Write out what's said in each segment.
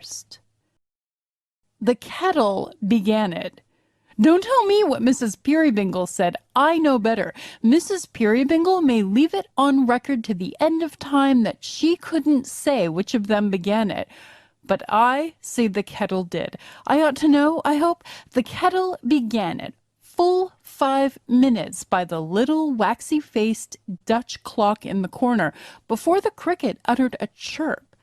first. The kettle began it. Don't tell me what Mrs. Peerybingle said. I know better. Mrs. Peerybingle may leave it on record to the end of time that she couldn't say which of them began it. But I say the kettle did. I ought to know, I hope. The kettle began it. Full 5 minutes by the little waxy-faced Dutch clock in the corner, before the cricket uttered a chirp,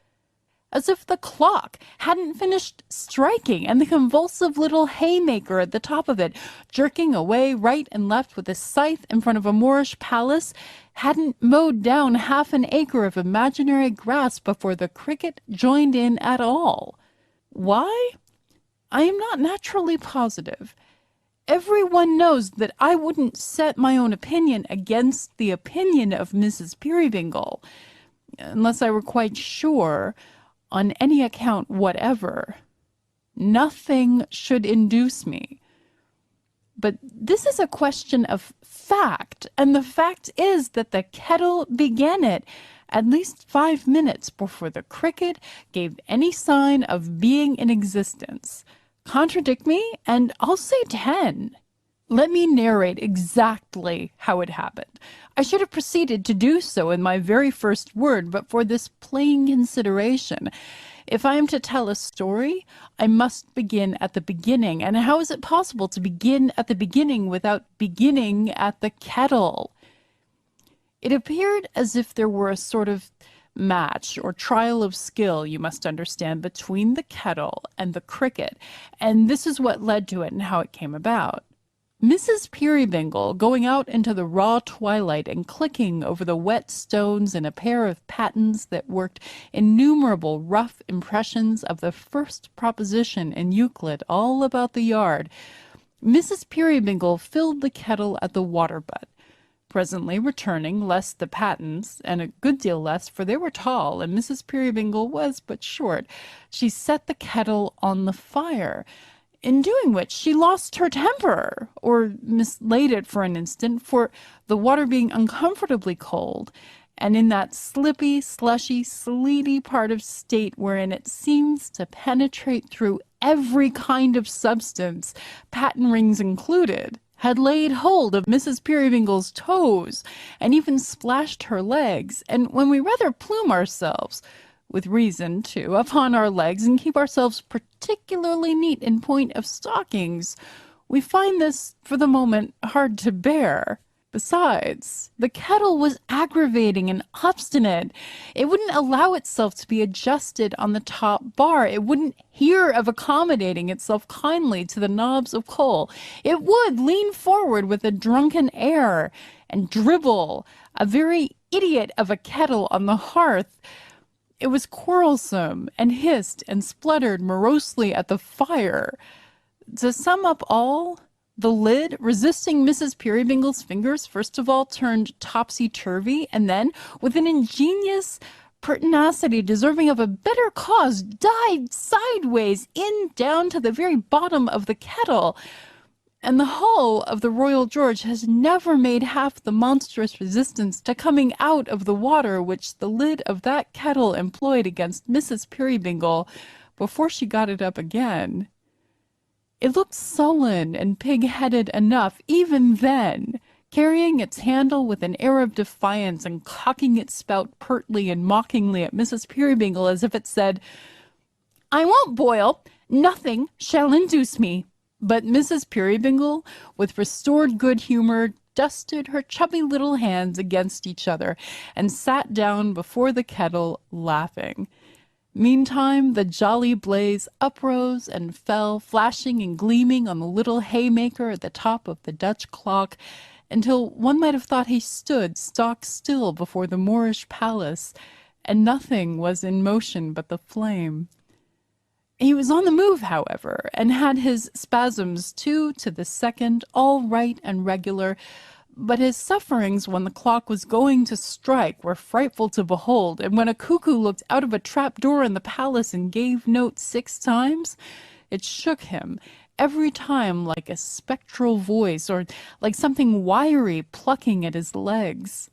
as if the clock hadn't finished striking, and the convulsive little haymaker at the top of it, jerking away right and left with a scythe in front of a Moorish palace, hadn't mowed down half an acre of imaginary grass before the cricket joined in at all. Why? I am not naturally positive. Everyone knows that I wouldn't set my own opinion against the opinion of Mrs. Peerybingle, unless I were quite sure, on any account whatever. Nothing should induce me. But this is a question of fact, and the fact is that the kettle began it at least 5 minutes before the cricket gave any sign of being in existence. Contradict me, and I'll say 10. Let me narrate exactly how it happened. I should have proceeded to do so in my very first word, but for this plain consideration. If I am to tell a story, I must begin at the beginning. And how is it possible to begin at the beginning without beginning at the kettle? It appeared as if there were a sort of match or trial of skill, you must understand, between the kettle and the cricket, and this is what led to it and how it came about. Mrs. Peerybingle, going out into the raw twilight and clicking over the wet stones in a pair of pattens that worked innumerable rough impressions of the first proposition in Euclid all about the yard, Mrs. Peerybingle filled the kettle at the water butt. Presently returning, less the pattens, and a good deal less, for they were tall, and Mrs. Peerybingle was but short, she set the kettle on the fire, in doing which she lost her temper, or mislaid it for an instant, for the water being uncomfortably cold, and in that slippy, slushy, sleety part of state wherein it seems to penetrate through every kind of substance, patten rings included, had laid hold of Mrs. Peerybingle's toes, and even splashed her legs, and when we rather plume ourselves, with reason too, upon our legs, and keep ourselves particularly neat in point of stockings, we find this, for the moment, hard to bear. Besides, the kettle was aggravating and obstinate. It wouldn't allow itself to be adjusted on the top bar. It wouldn't hear of accommodating itself kindly to the knobs of coal. It would lean forward with a drunken air and dribble, a very idiot of a kettle on the hearth. It was quarrelsome, and hissed and spluttered morosely at the fire. To sum up all, the lid, resisting Mrs. Peerybingle's fingers, first of all turned topsy-turvy, and then, with an ingenious pertinacity deserving of a better cause, dived sideways in down to the very bottom of the kettle. And the hull of the Royal George has never made half the monstrous resistance to coming out of the water which the lid of that kettle employed against Mrs. Peerybingle before she got it up again. It looked sullen and pig-headed enough even then, carrying its handle with an air of defiance and cocking its spout pertly and mockingly at Mrs. Peerybingle as if it said, "I won't boil. Nothing shall induce me." But Mrs. Peerybingle, with restored good humor, dusted her chubby little hands against each other and sat down before the kettle, laughing. Meantime, the jolly blaze uprose and fell, flashing and gleaming on the little haymaker at the top of the Dutch clock, until one might have thought he stood stock still before the Moorish palace, and nothing was in motion but the flame. He was on the move, however, and had his spasms 2 to the second, all right and regular, but his sufferings when the clock was going to strike were frightful to behold, and when a cuckoo looked out of a trap-door in the palace and gave note 6 times, it shook him every time like a spectral voice, or like something wiry plucking at his legs.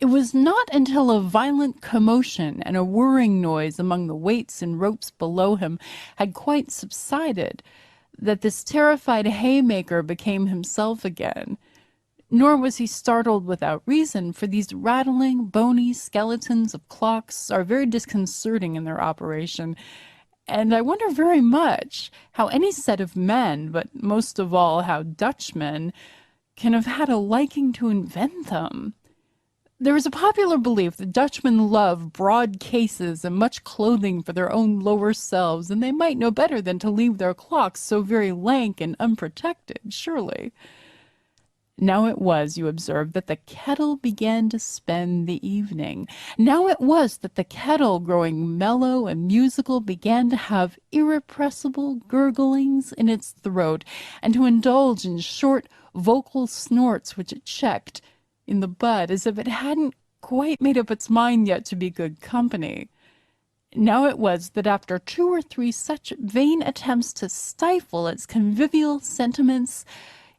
It was not until a violent commotion and a whirring noise among the weights and ropes below him had quite subsided that this terrified haymaker became himself again. Nor was he startled without reason, for these rattling, bony skeletons of clocks are very disconcerting in their operation, and I wonder very much how any set of men, but most of all how Dutchmen, can have had a liking to invent them. There is a popular belief that Dutchmen love broad cases and much clothing for their own lower selves, and they might know better than to leave their clocks so very lank and unprotected, surely. Now it was, you observe, that the kettle began to spend the evening. Now it was that the kettle, growing mellow and musical, began to have irrepressible gurglings in its throat, and to indulge in short vocal snorts which it checked in the bud, as if it hadn't quite made up its mind yet to be good company. Now it was that after 2 or 3 such vain attempts to stifle its convivial sentiments,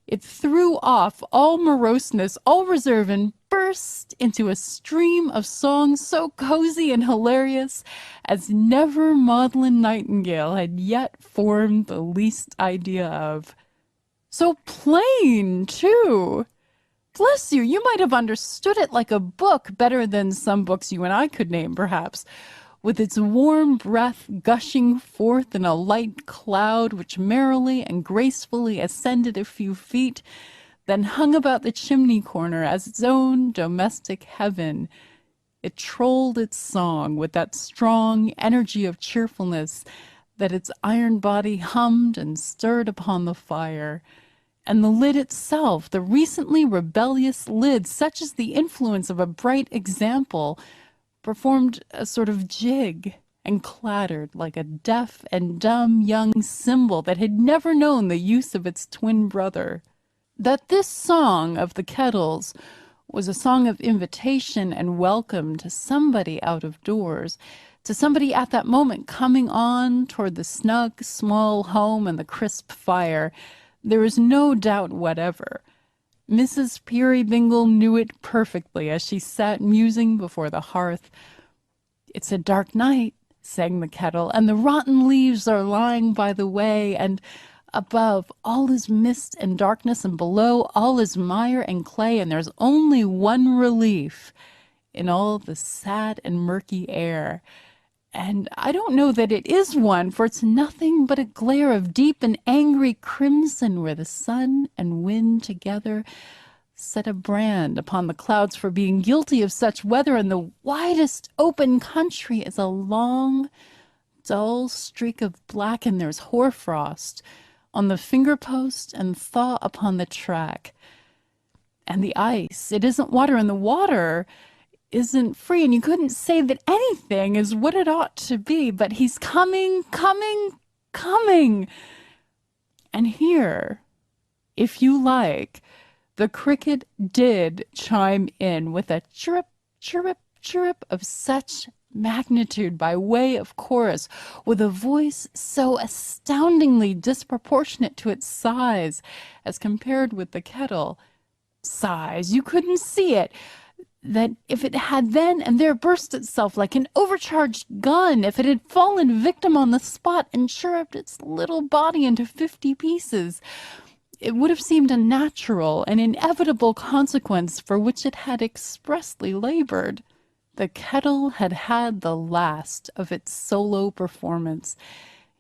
it threw off all moroseness, all reserve, and burst into a stream of songs so cozy and hilarious as never maudlin nightingale had yet formed the least idea of. So plain, too! Bless you, you might have understood it like a book better than some books you and I could name, perhaps, with its warm breath gushing forth in a light cloud which merrily and gracefully ascended a few feet, then hung about the chimney corner as its own domestic heaven. It trolled its song with that strong energy of cheerfulness that its iron body hummed and stirred upon the fire. And the lid itself, the recently rebellious lid, such as the influence of a bright example, performed a sort of jig and clattered like a deaf and dumb young cymbal that had never known the use of its twin brother. That this song of the kettles was a song of invitation and welcome to somebody out of doors, to somebody at that moment coming on toward the snug, small home and the crisp fire, there is no doubt whatever. Mrs. Peerybingle knew it perfectly as she sat musing before the hearth. "It's a dark night," sang the kettle, "and the rotten leaves are lying by the way, and above all is mist and darkness, and below all is mire and clay, and there's only one relief in all the sad and murky air. And I don't know that it is one, for it's nothing but a glare of deep and angry crimson, where the sun and wind together set a brand upon the clouds for being guilty of such weather, and the widest open country is a long, dull streak of black, and there's hoarfrost on the finger-post and thaw upon the track. And the ice, it isn't water, and the water isn't free, and you couldn't say that anything is what it ought to be, but he's coming, coming, coming." And here, if you like, the cricket did chime in with a chirrup, chirrup, chirrup of such magnitude by way of chorus, with a voice so astoundingly disproportionate to its size as compared with the kettle. Size, you couldn't see it, that if it had then and there burst itself like an overcharged gun, if it had fallen victim on the spot and chirruped its little body into 50 pieces, it would have seemed a natural and inevitable consequence for which it had expressly labored. The kettle had had the last of its solo performance.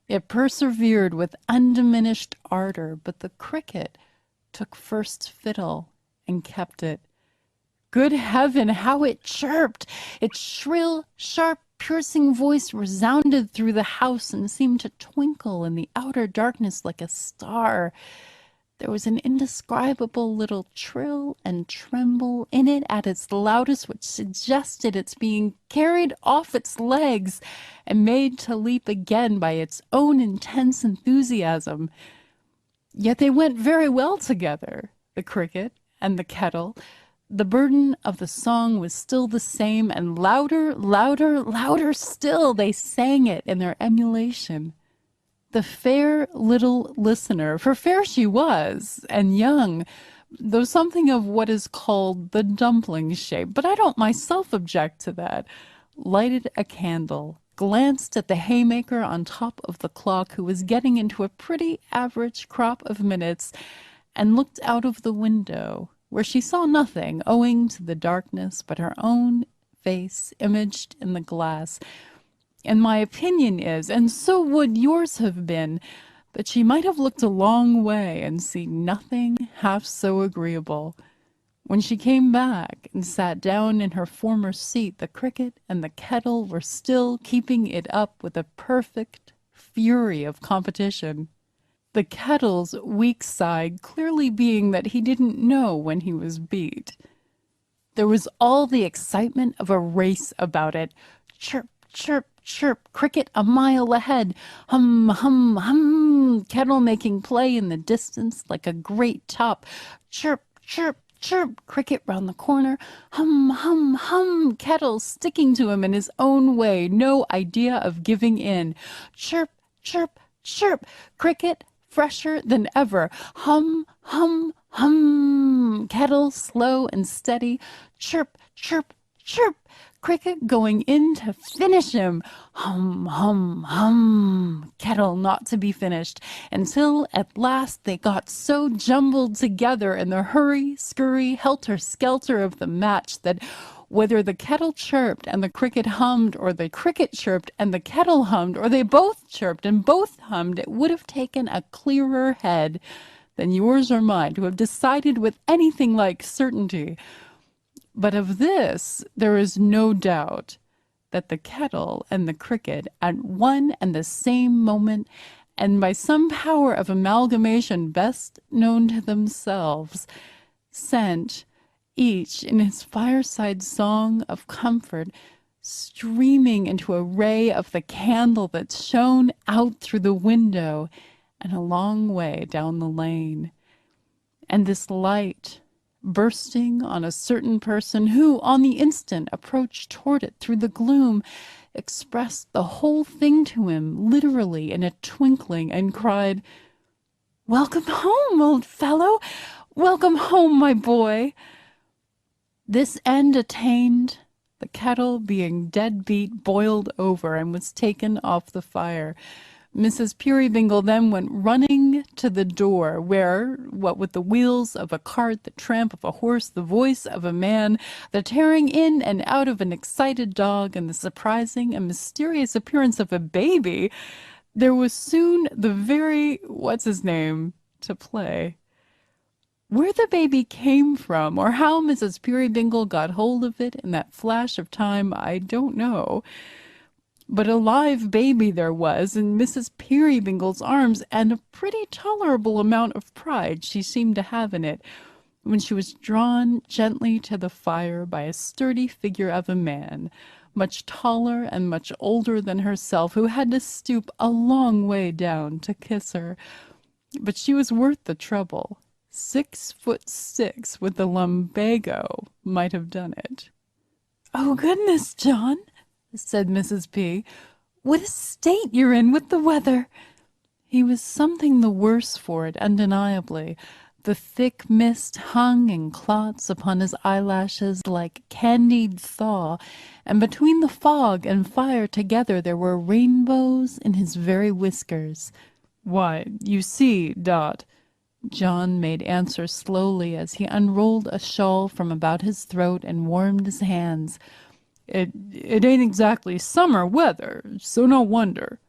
It persevered with undiminished ardor, but the cricket took first fiddle and kept it. Good heaven, how it chirped! Its shrill, sharp, piercing voice resounded through the house and seemed to twinkle in the outer darkness like a star. There was an indescribable little trill and tremble in it at its loudest, which suggested its being carried off its legs and made to leap again by its own intense enthusiasm. Yet they went very well together, the cricket and the kettle. The burden of the song was still the same, and louder, louder, louder still they sang it in their emulation. The fair little listener, for fair she was, and young, though something of what is called the dumpling shape, but I don't myself object to that, lighted a candle, glanced at the haymaker on top of the clock who was getting into a pretty average crop of minutes, and looked out of the window, where she saw nothing owing to the darkness but her own face imaged in the glass. And my opinion is, and so would yours have been, that she might have looked a long way and seen nothing half so agreeable. When she came back and sat down in her former seat, the cricket and the kettle were still keeping it up with a perfect fury of competition. The kettle's weak side clearly being that he didn't know when he was beat. There was all the excitement of a race about it. Chirp, chirp, chirp, cricket a mile ahead. Hum, hum, hum, kettle making play in the distance like a great top. Chirp, chirp, chirp, cricket round the corner. Hum, hum, hum, kettle sticking to him in his own way, no idea of giving in. Chirp, chirp, chirp, cricket fresher than ever. Hum, hum, hum, kettle slow and steady. Chirp, chirp, chirp, cricket going in to finish him. Hum, hum, hum, kettle not to be finished, until at last they got so jumbled together in the hurry, scurry, helter-skelter of the match that whether the kettle chirped and the cricket hummed, or the cricket chirped and the kettle hummed, or they both chirped and both hummed, it would have taken a clearer head than yours or mine to have decided with anything like certainty. But of this there is no doubt, that the kettle and the cricket at one and the same moment, and by some power of amalgamation best known to themselves, sent, each in his fireside song of comfort, streaming into a ray of the candle that shone out through the window and a long way down the lane. And this light, bursting on a certain person who on the instant approached toward it through the gloom, expressed the whole thing to him literally in a twinkling, and cried, "Welcome home, old fellow! Welcome home, my boy!" This end attained, the kettle being dead beat boiled over and was taken off the fire. Mrs. Peerybingle then went running to the door, where, what with the wheels of a cart, the tramp of a horse, the voice of a man, the tearing in and out of an excited dog, and the surprising and mysterious appearance of a baby, there was soon the very what's-his-name to play. Where the baby came from, or how Mrs. Peerybingle got hold of it in that flash of time, I don't know. But a live baby there was in Mrs. Peerybingle's arms, and a pretty tolerable amount of pride she seemed to have in it, when she was drawn gently to the fire by a sturdy figure of a man, much taller and much older than herself, who had to stoop a long way down to kiss her. But she was worth the trouble. 6'6" with the lumbago might have done it. "Oh, goodness, John," said Mrs. P., "what a state you're in with the weather!" He was something the worse for it, undeniably. The thick mist hung in clots upon his eyelashes like candied thaw, and between the fog and fire together there were rainbows in his very whiskers. "Why, you see, Dot," John made answer slowly, as he unrolled a shawl from about his throat and warmed his hands, It ain't exactly summer weather, so no wonder."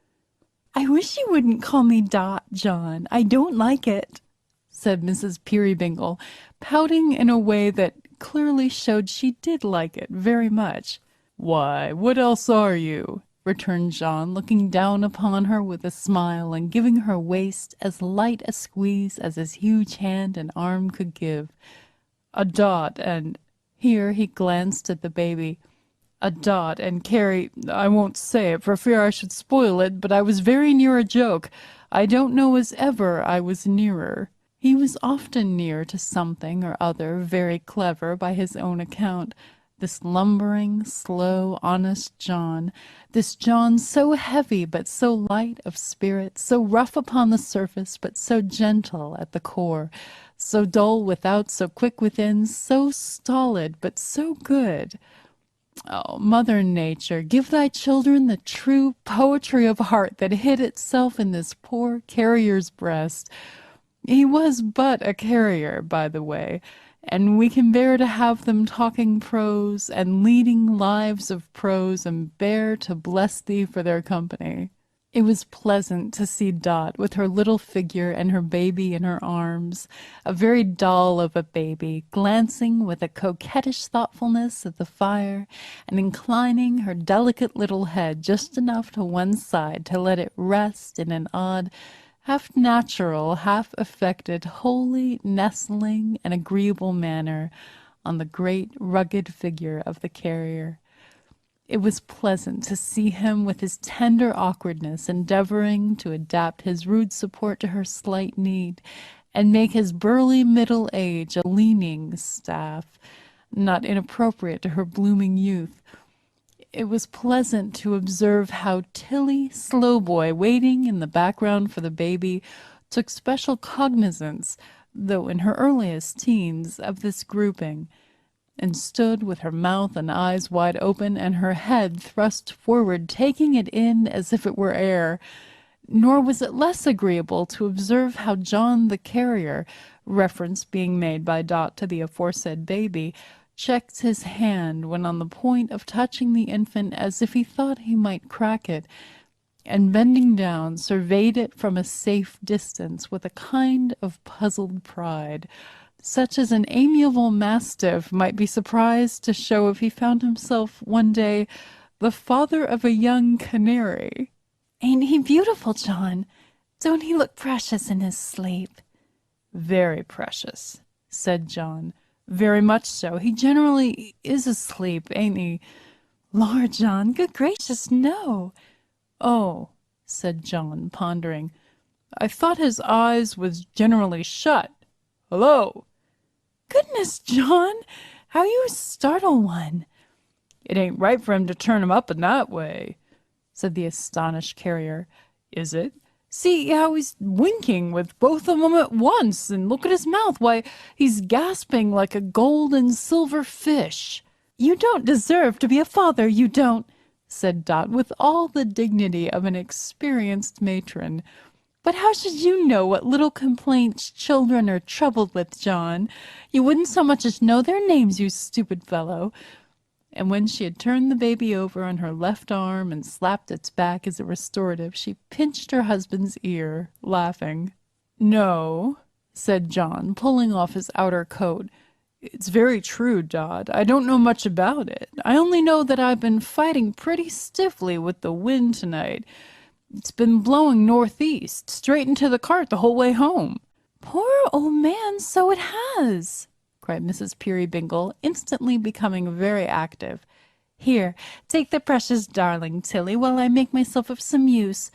"I wish you wouldn't call me Dot, John. I don't like it," said Mrs. Peerybingle, pouting in a way that clearly showed she did like it very much. "Why, what else are you?" returned John, looking down upon her with a smile, and giving her waist as light a squeeze as his huge hand and arm could give. "A Dot and—" here he glanced at the baby. "A Dot and Carrie, I won't say it for fear I should spoil it, but I was very near a joke. I don't know as ever I was nearer." He was often near to something or other very clever by his own account. This lumbering, slow, honest John, this John so heavy but so light of spirit, so rough upon the surface but so gentle at the core, So dull without, so quick within, so stolid, but so good. Oh, Mother Nature, give thy children the true poetry of heart that hid itself in this poor carrier's breast. He was but a carrier, by the way, and we can bear to have them talking prose and leading lives of prose, and bear to bless thee for their company. It was pleasant to see Dot with her little figure and her baby in her arms, a very doll of a baby, glancing with a coquettish thoughtfulness at the fire, and inclining her delicate little head just enough to one side to let it rest in an odd, half natural, half affected, wholly nestling and agreeable manner on the great rugged figure of the carrier. It was pleasant to see him with his tender awkwardness endeavoring to adapt his rude support to her slight need, and make his burly middle age a leaning staff, not inappropriate to her blooming youth. It was pleasant to observe how Tilly Slowboy, waiting in the background for the baby, took special cognizance, though in her earliest teens, of this grouping, and stood with her mouth and eyes wide open and her head thrust forward, taking it in as if it were air. Nor was it less agreeable to observe how John the carrier, reference being made by Dot to the aforesaid baby, checked his hand when on the point of touching the infant as if he thought he might crack it, and bending down surveyed it from a safe distance with a kind of puzzled pride, such as an amiable mastiff might be surprised to show if he found himself one day the father of a young canary. "Ain't he beautiful, John? Don't he look precious in his sleep?" "Very precious," said John. "Very much so. He generally is asleep, ain't he?" "Lord, John, good gracious, no." "Oh," said John, pondering. "I thought his eyes was generally shut. Hello!" "Goodness, John, how you startle one!" "It ain't right for him to turn 'em up in that way," said the astonished carrier. "Is it? See how he's winking with both of 'em at once, and look at his mouth. Why, he's gasping like a gold and silver fish." "You don't deserve to be a father, you don't," said Dot with all the dignity of an experienced matron. "But how should you know what little complaints children are troubled with, John? You wouldn't so much as know their names, you stupid fellow." And when she had turned the baby over on her left arm and slapped its back as a restorative, she pinched her husband's ear, laughing. "No," said John, pulling off his outer coat. "It's very true, Dot. I don't know much about it. I only know that I've been fighting pretty stiffly with the wind tonight. It's been blowing northeast, straight into the cart the whole way home." "Poor old man, so it has," cried Mrs. Peerybingle, instantly becoming very active. "Here, take the precious darling, Tilly, while I make myself of some use.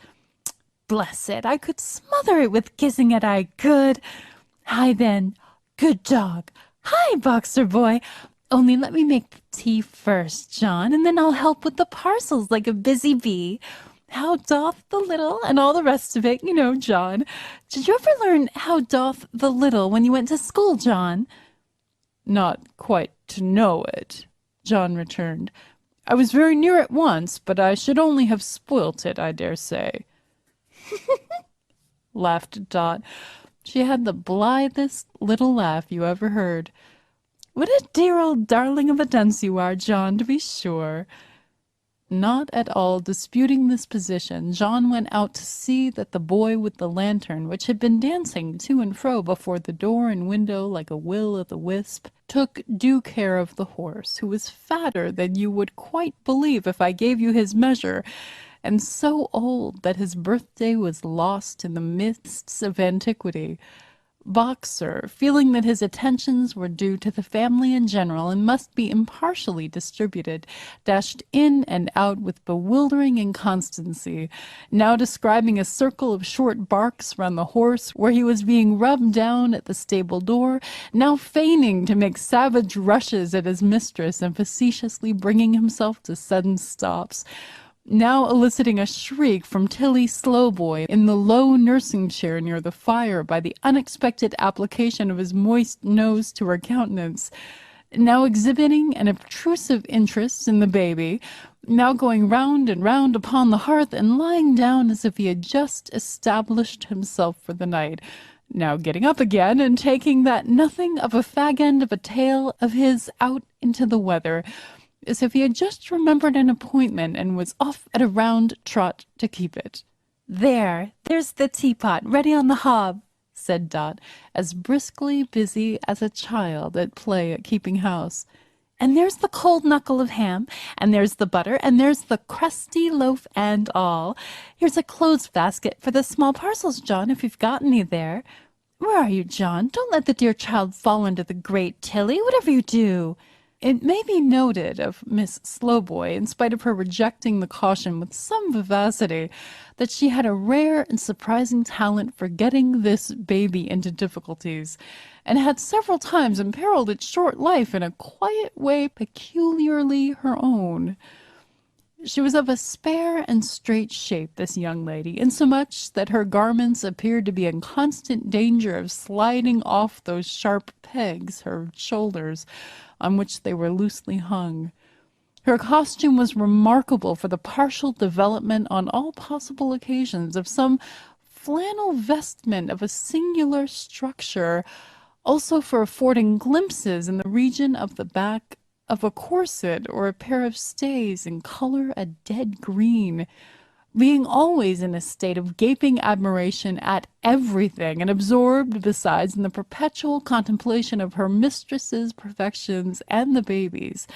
Bless it, I could smother it with kissing it, I could. Hi, then, good dog. Hi, Boxer boy. Only let me make the tea first, John, and then I'll help with the parcels like a busy bee. How doth the little, and all the rest of it, you know, John. Did you ever learn how doth the little when you went to school, John?" "Not quite to know it," John returned. "I was very near it once, but I should only have spoilt it, I dare say." laughed Dot. She had the blithest little laugh you ever heard. "What a dear old darling of a dunce you are, John, to be sure." Not at all disputing this position, John went out to see that the boy with the lantern, which had been dancing to and fro before the door and window like a will-o'-the-wisp, took due care of the horse, who was fatter than you would quite believe if I gave you his measure, and so old that his birthday was lost in the mists of antiquity. Boxer, feeling that his attentions were due to the family in general and must be impartially distributed, dashed in and out with bewildering inconstancy, now describing a circle of short barks round the horse where he was being rubbed down at the stable door, now feigning to make savage rushes at his mistress and facetiously bringing himself to sudden stops. now eliciting a shriek from Tilly Slowboy in the low nursing chair near the fire by the unexpected application of his moist nose to her countenance, now exhibiting an obtrusive interest in the baby, now going round and round upon the hearth and lying down as if he had just established himself for the night, now getting up again and taking that nothing of a fag end of a tail of his out into the weather, as if he had just remembered an appointment and was off at a round trot to keep it. There's the teapot ready on the hob, said Dot, as briskly busy as a child at play at keeping house. And there's the cold knuckle of ham, and there's the butter, and there's the crusty loaf and all. Here's a clothes basket for the small parcels, John, if you've got any there. Where are you, John? Don't let the dear child fall into the grate, Tilly, whatever you do. It may be noted of Miss Slowboy, in spite of her rejecting the caution with some vivacity, that she had a rare and surprising talent for getting this baby into difficulties, and had several times imperiled its short life in a quiet way peculiarly her own. She was of a spare and straight shape, this young lady, insomuch that her garments appeared to be in constant danger of sliding off those sharp pegs, her shoulders, on which they were loosely hung. Her costume was remarkable for the partial development on all possible occasions of some flannel vestment of a singular structure, also for affording glimpses in the region of the back of a corset or a pair of stays in color a dead green, being always in a state of gaping admiration at everything, and absorbed besides in the perpetual contemplation of her mistress's perfections and the baby's.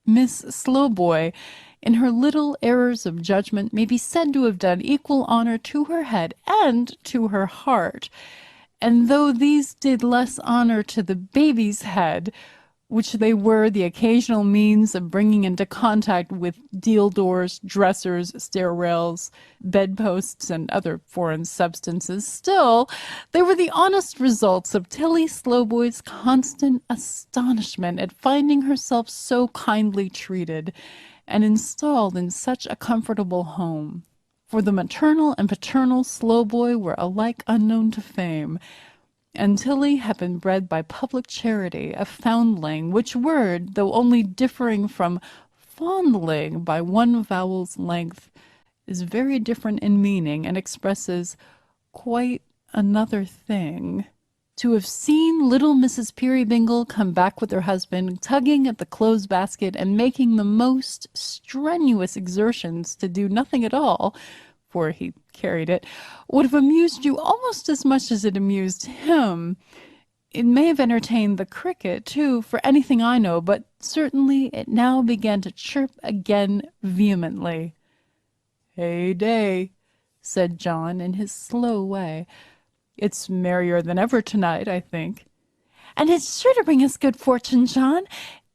Miss Slowboy, in her little errors of judgment, may be said to have done equal honor to her head and to her heart, and though these did less honor to the baby's head, which they were the occasional means of bringing into contact with deal doors, dressers, stair rails, bedposts, and other foreign substances, still they were the honest results of Tilly Slowboy's constant astonishment at finding herself so kindly treated, and installed in such a comfortable home. For the maternal and paternal Slowboy were alike unknown to fame, and Tilly had been bred by public charity, a foundling, which word, though only differing from fondling by one vowel's length, is very different in meaning and expresses quite another thing. To have seen little Mrs. Peerybingle come back with her husband, tugging at the clothes basket and making the most strenuous exertions to do nothing at all, for he carried it, would have amused you almost as much as it amused him. It may have entertained the cricket, too, for anything I know, but certainly it now began to chirp again vehemently. "Hey day," said John in his slow way. "It's merrier than ever tonight, I think." "And it's sure to bring us good fortune, John.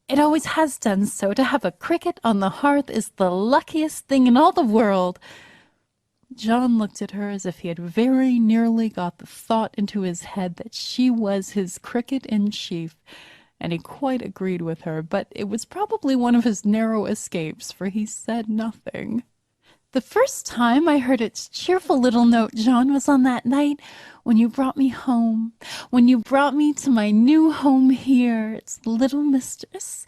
It always has done so. To have a cricket on the hearth is the luckiest thing in all the world." John looked at her as if he had very nearly got the thought into his head that she was his cricket in chief, and he quite agreed with her, but it was probably one of his narrow escapes, for he said nothing. "The first time I heard its cheerful little note, John, was on that night when you brought me home, when you brought me to my new home here, its little mistress,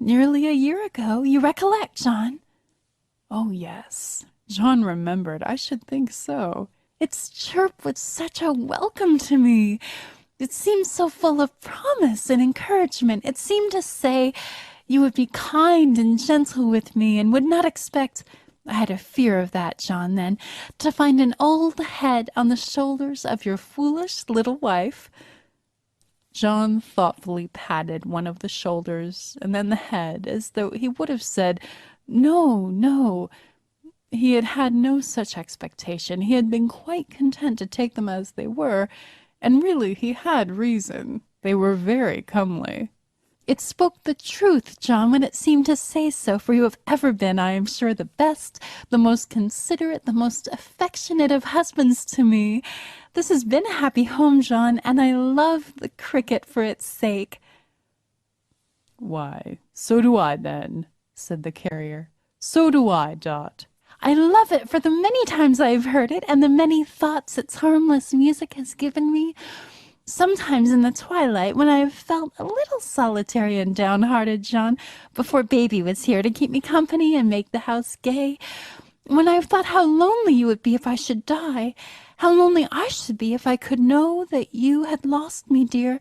nearly a year ago. You recollect, John?" Oh, yes. John remembered. I should think so. Its chirp was such a welcome to me. It seemed so full of promise and encouragement. It seemed to say you would be kind and gentle with me, and would not expect, I had a fear of that, John, then, to find an old head on the shoulders of your foolish little wife. John thoughtfully patted one of the shoulders, and then the head, as though he would have said, "No, no." He had had no such expectation. He had been quite content to take them as they were, and really he had reason. They were very comely. "It spoke the truth, John, when it seemed to say so, for you have ever been, I am sure, the best, the most considerate, the most affectionate of husbands to me. This has been a happy home, John, and I love the cricket for its sake." "Why, so do I, then," said the carrier. "So do I, Dot." I love it for the many times I've heard it and the many thoughts its harmless music has given me. Sometimes in the twilight, when I have felt a little solitary and downhearted, John, before baby was here to keep me company and make the house gay, when I have thought how lonely you would be if I should die, how lonely I should be if I could know that you had lost me, dear,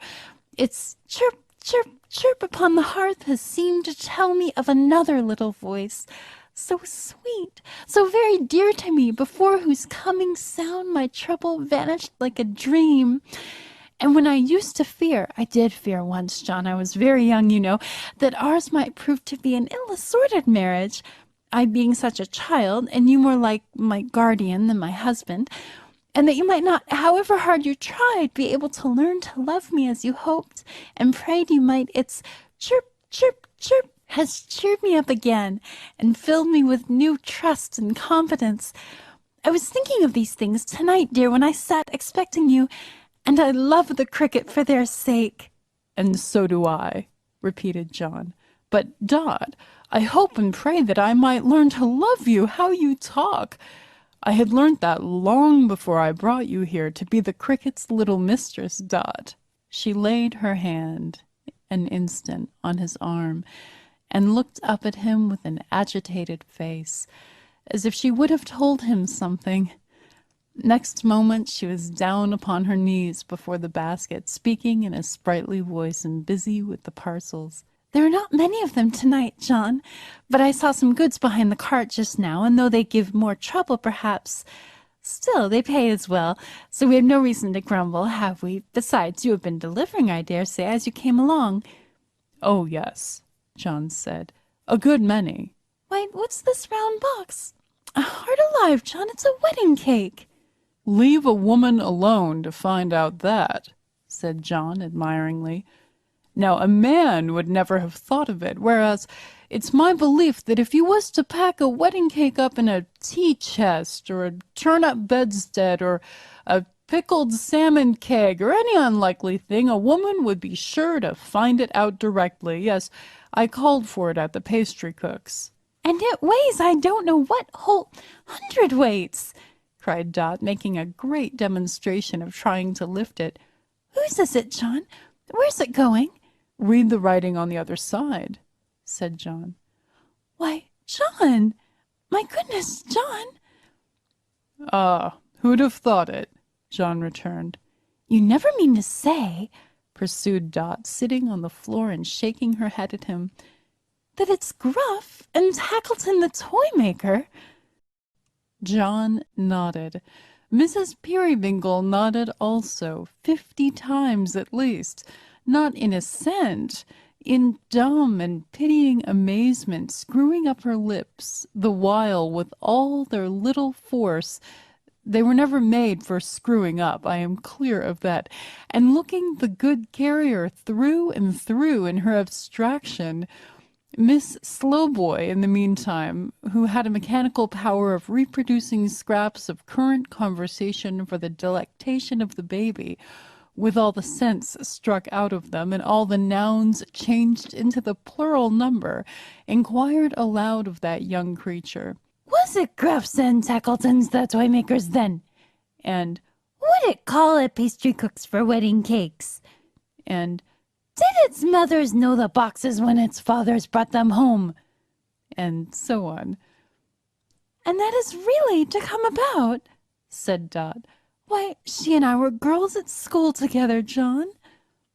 its chirp, chirp, chirp upon the hearth has seemed to tell me of another little voice, so sweet, so very dear to me, before whose coming sound my trouble vanished like a dream. And when I used to fear, I did fear once, John, I was very young, you know, that ours might prove to be an ill-assorted marriage, I being such a child, and you more like my guardian than my husband, and that you might not, however hard you tried, be able to learn to love me as you hoped and prayed you might, its chirp, chirp, chirp has cheered me up again and filled me with new trust and confidence. I was thinking of these things tonight, dear, when I sat expecting you, and I love the cricket for their sake. And so do I, repeated John. But, Dot, I hope and pray that I might learn to love you. How you talk! I had learnt that long before I brought you here to be the cricket's little mistress, Dot. She laid her hand an instant on his arm and looked up at him with an agitated face, as if she would have told him something. Next moment she was down upon her knees before the basket, speaking in a sprightly voice and busy with the parcels. There are not many of them tonight, John, but I saw some goods behind the cart just now, and though they give more trouble, perhaps, still they pay as well, so we have no reason to grumble, have we? Besides, you have been delivering, I dare say, as you came along. Oh, yes, John said, a good many. Why, what's this round box? Heart alive, John, it's a wedding cake. Leave a woman alone to find out that, said John admiringly. Now, a man would never have thought of it, whereas it's my belief that if you was to pack a wedding cake up in a tea-chest or a turn-up bedstead or a pickled salmon keg or any unlikely thing, a woman would be sure to find it out directly. Yes, I called for it at the pastry cook's. And it weighs I don't know what whole hundredweights, cried Dot, making a great demonstration of trying to lift it. Whose is it, John? Where's it going? Read the writing on the other side, said John. Why, John! My goodness, John! Ah, who'd have thought it? John returned. You never mean to say, pursued Dot, sitting on the floor and shaking her head at him, that it's Gruff and Tackleton the toy-maker? John nodded. Mrs. Peerybingle nodded also, 50 times at least, not in assent, in dumb and pitying amazement, screwing up her lips, the while with all their little force. They were never made for screwing up, I am clear of that, and looking the good carrier through and through in her abstraction. Miss Slowboy, in the meantime, who had a mechanical power of reproducing scraps of current conversation for the delectation of the baby, with all the sense struck out of them and all the nouns changed into the plural number, inquired aloud of that young creature, Was it Gruff's and Tackleton's the toy-makers then? And would it call at pastry cooks for wedding cakes? And did its mothers know the boxes when its fathers brought them home? And so on. And that is really to come about, said Dot. Why, she and I were girls at school together, John.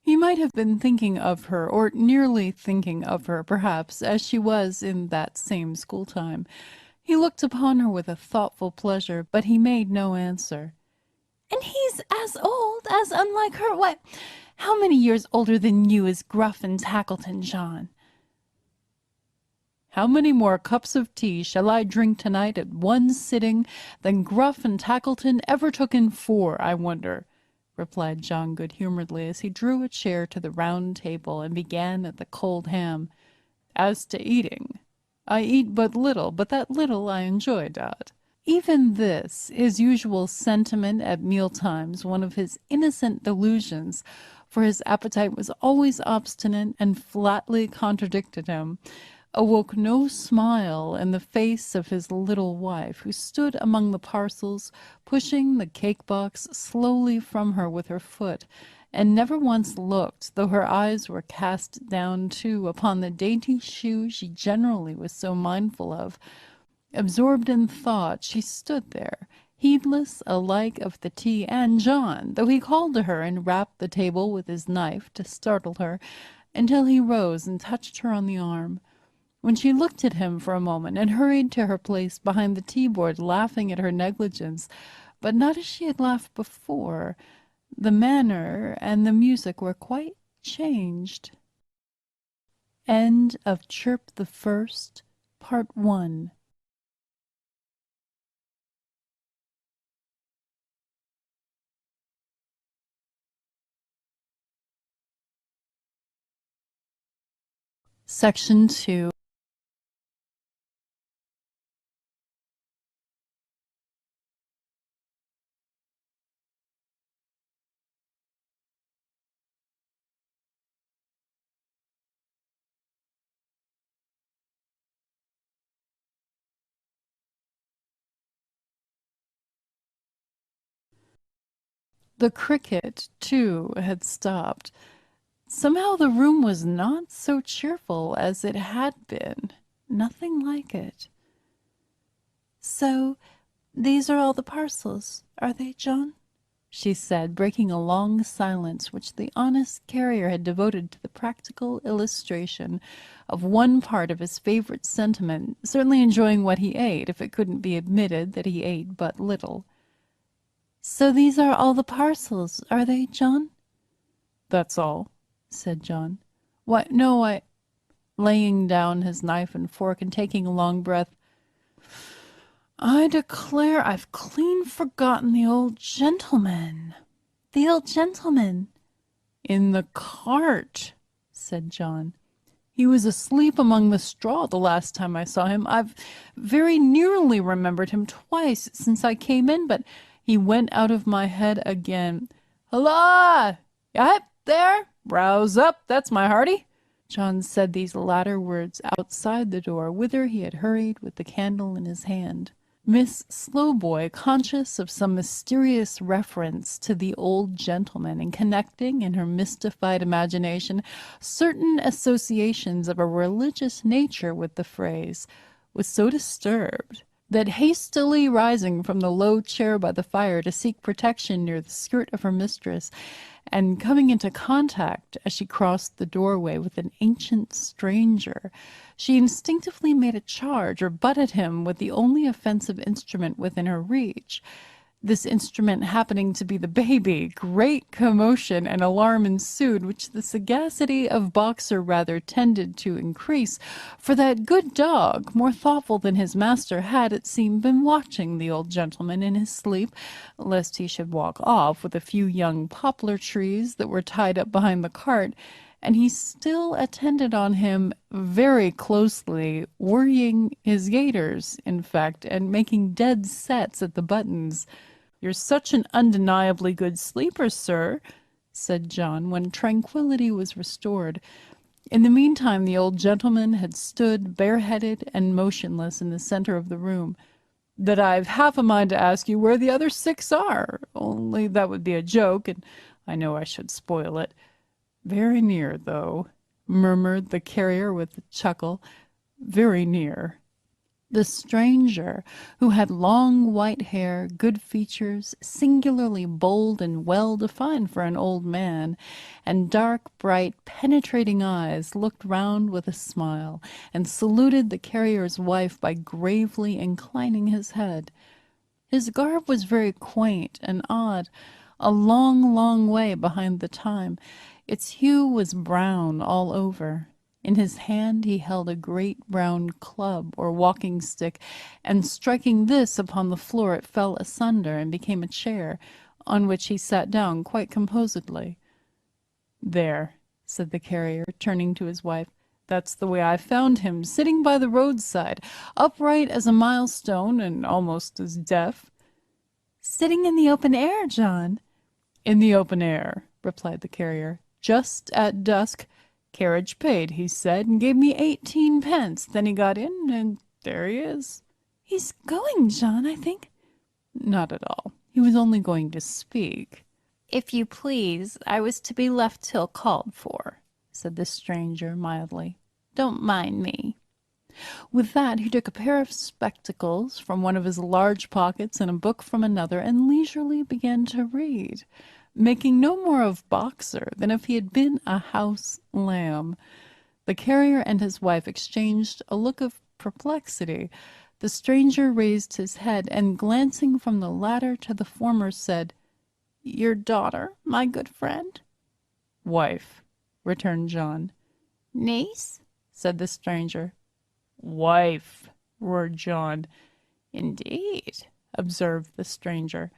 He might have been thinking of her, or nearly thinking of her, perhaps, as she was in that same school time. He looked upon her with a thoughtful pleasure, but he made no answer. And he's as old, as unlike her. Why, how many years older than you is Gruff and Tackleton, John? How many more cups of tea shall I drink tonight at one sitting than Gruff and Tackleton ever took in 4, I wonder? Replied John good-humoredly, as he drew a chair to the round table and began at the cold ham. As to eating, I eat but little, but that little I enjoy, Dot. Even this, his usual sentiment at meal-times, one of his innocent delusions, for his appetite was always obstinate and flatly contradicted him, awoke no smile in the face of his little wife, who stood among the parcels, pushing the cake-box slowly from her with her foot, and never once looked, though her eyes were cast down too upon the dainty shoe she generally was so mindful of. Absorbed in thought, she stood there, heedless alike of the tea and John, though he called to her and rapped the table with his knife to startle her, until he rose and touched her on the arm. When she looked at him for a moment and hurried to her place behind the tea-board, laughing at her negligence, but not as she had laughed before, the manner and the music were quite changed. End of Chirp the First, Part 1. Section 2. The cricket, too, had stopped. Somehow the room was not so cheerful as it had been. Nothing like it. "So these are all the parcels, are they, John?" she said, breaking a long silence which the honest carrier had devoted to the practical illustration of one part of his favorite sentiment, certainly enjoying what he ate, if it couldn't be admitted that he ate but little. "So these are all the parcels, are they, John?" "That's all," said John. "Why, no, laying down his knife and fork and taking a long breath, "I declare I've clean forgotten the old gentleman." "The old gentleman?" "In the cart," said John. "He was asleep among the straw the last time I saw him. I've very nearly remembered him twice since I came in, but he went out of my head again. Hullah! Yep, there! Rouse up, that's my hearty." John said these latter words outside the door, whither he had hurried with the candle in his hand. Miss Slowboy, conscious of some mysterious reference to the old gentleman, and connecting in her mystified imagination certain associations of a religious nature with the phrase, was so disturbed that, hastily rising from the low chair by the fire to seek protection near the skirt of her mistress, and coming into contact as she crossed the doorway with an ancient stranger, she instinctively made a charge or butted him with the only offensive instrument within her reach. This instrument happening to be the baby, great commotion and alarm ensued, which the sagacity of Boxer rather tended to increase, for that good dog, more thoughtful than his master, had, it seemed, been watching the old gentleman in his sleep, lest he should walk off with a few young poplar trees that were tied up behind the cart, and he still attended on him very closely, worrying his gaiters, in fact, and making dead sets at the buttons. "You're such an undeniably good sleeper, sir," said John, when tranquillity was restored. In the meantime the old gentleman had stood bareheaded and motionless in the center of the room. "That I've half a mind to ask you where the other 6 are, only that would be a joke, and I know I should spoil it." "Very near, though," murmured the carrier with a chuckle. "Very near." The stranger, who had long white hair, good features, singularly bold and well defined for an old man, and dark, bright, penetrating eyes, looked round with a smile, and saluted the carrier's wife by gravely inclining his head. His garb was very quaint and odd, a long, long way behind the time. Its hue was brown all over. In his hand he held a great brown club or walking stick, and striking this upon the floor it fell asunder and became a chair, on which he sat down quite composedly. "There," said the carrier, turning to his wife, "that's the way I found him, sitting by the roadside, upright as a milestone and almost as deaf." "Sitting in the open air, John?" "In the open air," replied the carrier, "just at dusk. Carriage paid, he said, and gave me 18 pence. Then he got in, and there he is." "He's going, John, I think." "Not at all. He was only going to speak." "If you please, I was to be left till called for," said the stranger mildly. "Don't mind me." With that he took a pair of spectacles from one of his large pockets and a book from another, and leisurely began to read, making no more of Boxer than if he had been a house lamb. The carrier and his wife exchanged a look of perplexity. The stranger raised his head, and glancing from the latter to the former, said, "Your daughter, my good friend?" "Wife," returned John. "Niece?" said the stranger. "Wife," roared John. "Indeed," observed the stranger.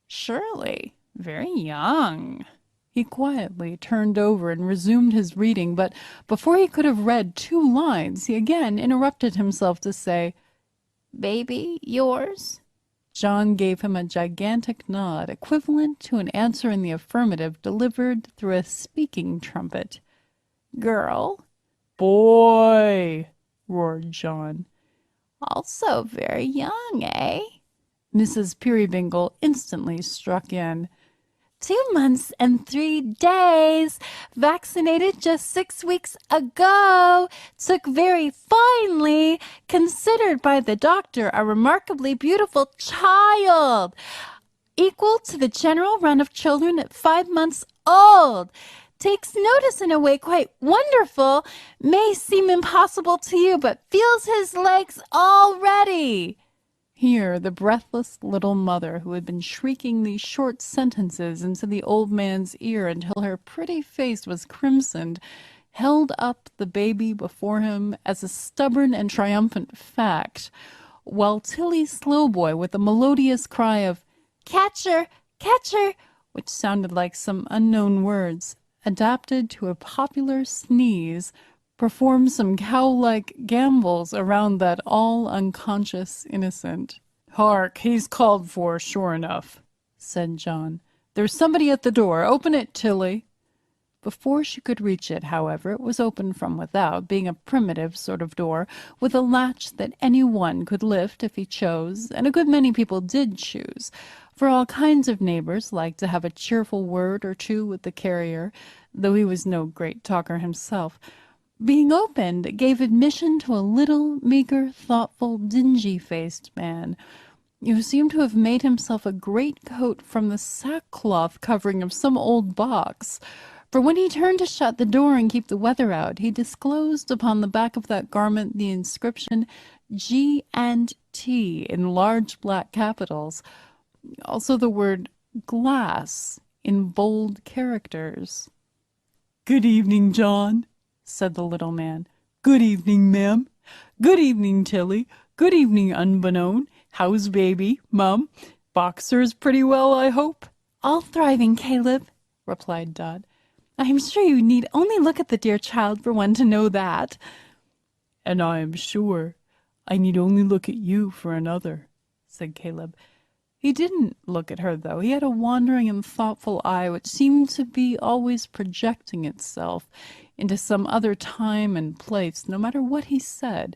"surely very young." He quietly turned over and resumed his reading, but before he could have read 2 lines, he again interrupted himself to say, "Baby yours?" John gave him a gigantic nod, equivalent to an answer in the affirmative delivered through a speaking trumpet. "Girl?" "Boy!" roared John. "Also very young, eh?" Mrs. Peerybingle instantly struck in. 2 months and 3 days. Vaccinated just 6 weeks ago. Took very finely. Considered by the doctor a remarkably beautiful child. Equal to the general run of children at 5 months old. Takes notice in a way quite wonderful. May seem impossible to you, but feels his legs already." Here the breathless little mother, who had been shrieking these short sentences into the old man's ear until her pretty face was crimsoned, held up the baby before him as a stubborn and triumphant fact, while Tilly Slowboy, with a melodious cry of "Catch her! Catch her!" which sounded like some unknown words, adapted to a popular sneeze, performed some cow-like gambols around that all-unconscious innocent. "Hark! He's called for, sure enough," said John. "There's somebody at the door. Open it, Tilly." Before she could reach it, however, it was opened from without, being a primitive sort of door, with a latch that any one could lift if he chose, and a good many people did choose, for all kinds of neighbors liked to have a cheerful word or two with the carrier, though he was no great talker himself. Being opened, it gave admission to a little, meager, thoughtful, dingy-faced man, who seemed to have made himself a great coat from the sackcloth covering of some old box, for when he turned to shut the door and keep the weather out, he disclosed upon the back of that garment the inscription G&T in large black capitals, also the word glass in bold characters. "Good evening, John," said the little man. "Good evening, ma'am. Good evening, Tilly. Good evening, Unbeknown. How's baby, mum? Boxer's pretty well, I hope?" "All thriving, Caleb," replied Dot. "I am sure you need only look at the dear child for one to know that." "And I am sure I need only look at you for another," said Caleb. He didn't look at her, though. He had a wandering and thoughtful eye which seemed to be always projecting itself into some other time and place, no matter what he said,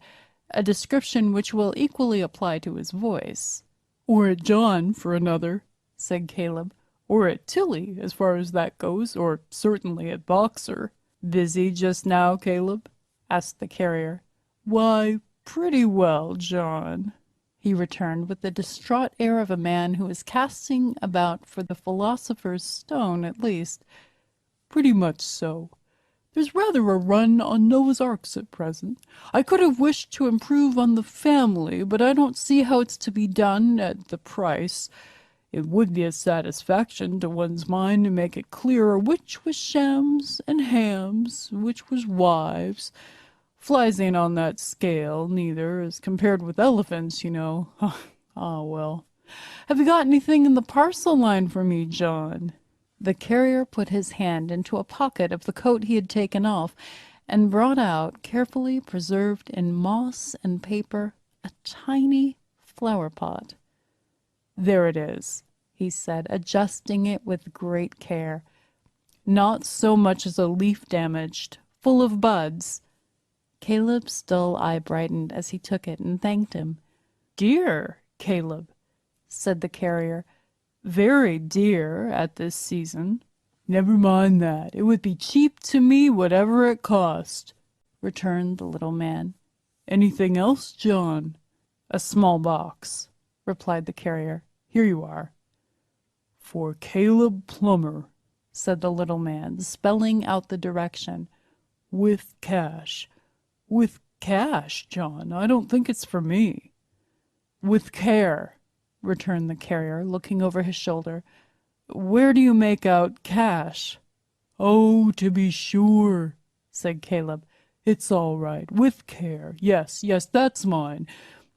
a description which will equally apply to his voice. "Or at John for another," said Caleb. "Or at Tilly, as far as that goes, or certainly at Boxer." "Busy just now, Caleb?" asked the carrier. "Why, pretty well, John," he returned, with the distraught air of a man who is casting about for the philosopher's stone, at least. "Pretty much so. There's rather a run on Noah's Arks at present. I could have wished to improve on the family, but I don't see how it's to be done at the price. It would be a satisfaction to one's mind to make it clearer which was shams and hams, which was wives. Flies ain't on that scale, neither, as compared with elephants, you know. Ah, well. Have you got anything in the parcel line for me, John?" The carrier put his hand into a pocket of the coat he had taken off, and brought out, carefully preserved in moss and paper, a tiny flower-pot. "There it is," he said, adjusting it with great care. "Not so much as a leaf damaged, full of buds." Caleb's dull eye brightened as he took it and thanked him. "Dear, Caleb," said the carrier. "Very dear at this season." "Never mind that. It would be cheap to me whatever it cost," returned the little man. "Anything else, John?" "A small box," replied the carrier. "Here you are." "For Caleb Plummer," said the little man, spelling out the direction. "With cash." "With cash, John? I don't think it's for me." "With care," returned the carrier, looking over his shoulder. "Where do you make out cash?" "Oh, to be sure," said Caleb. "It's all right. With care. Yes, yes, that's mine.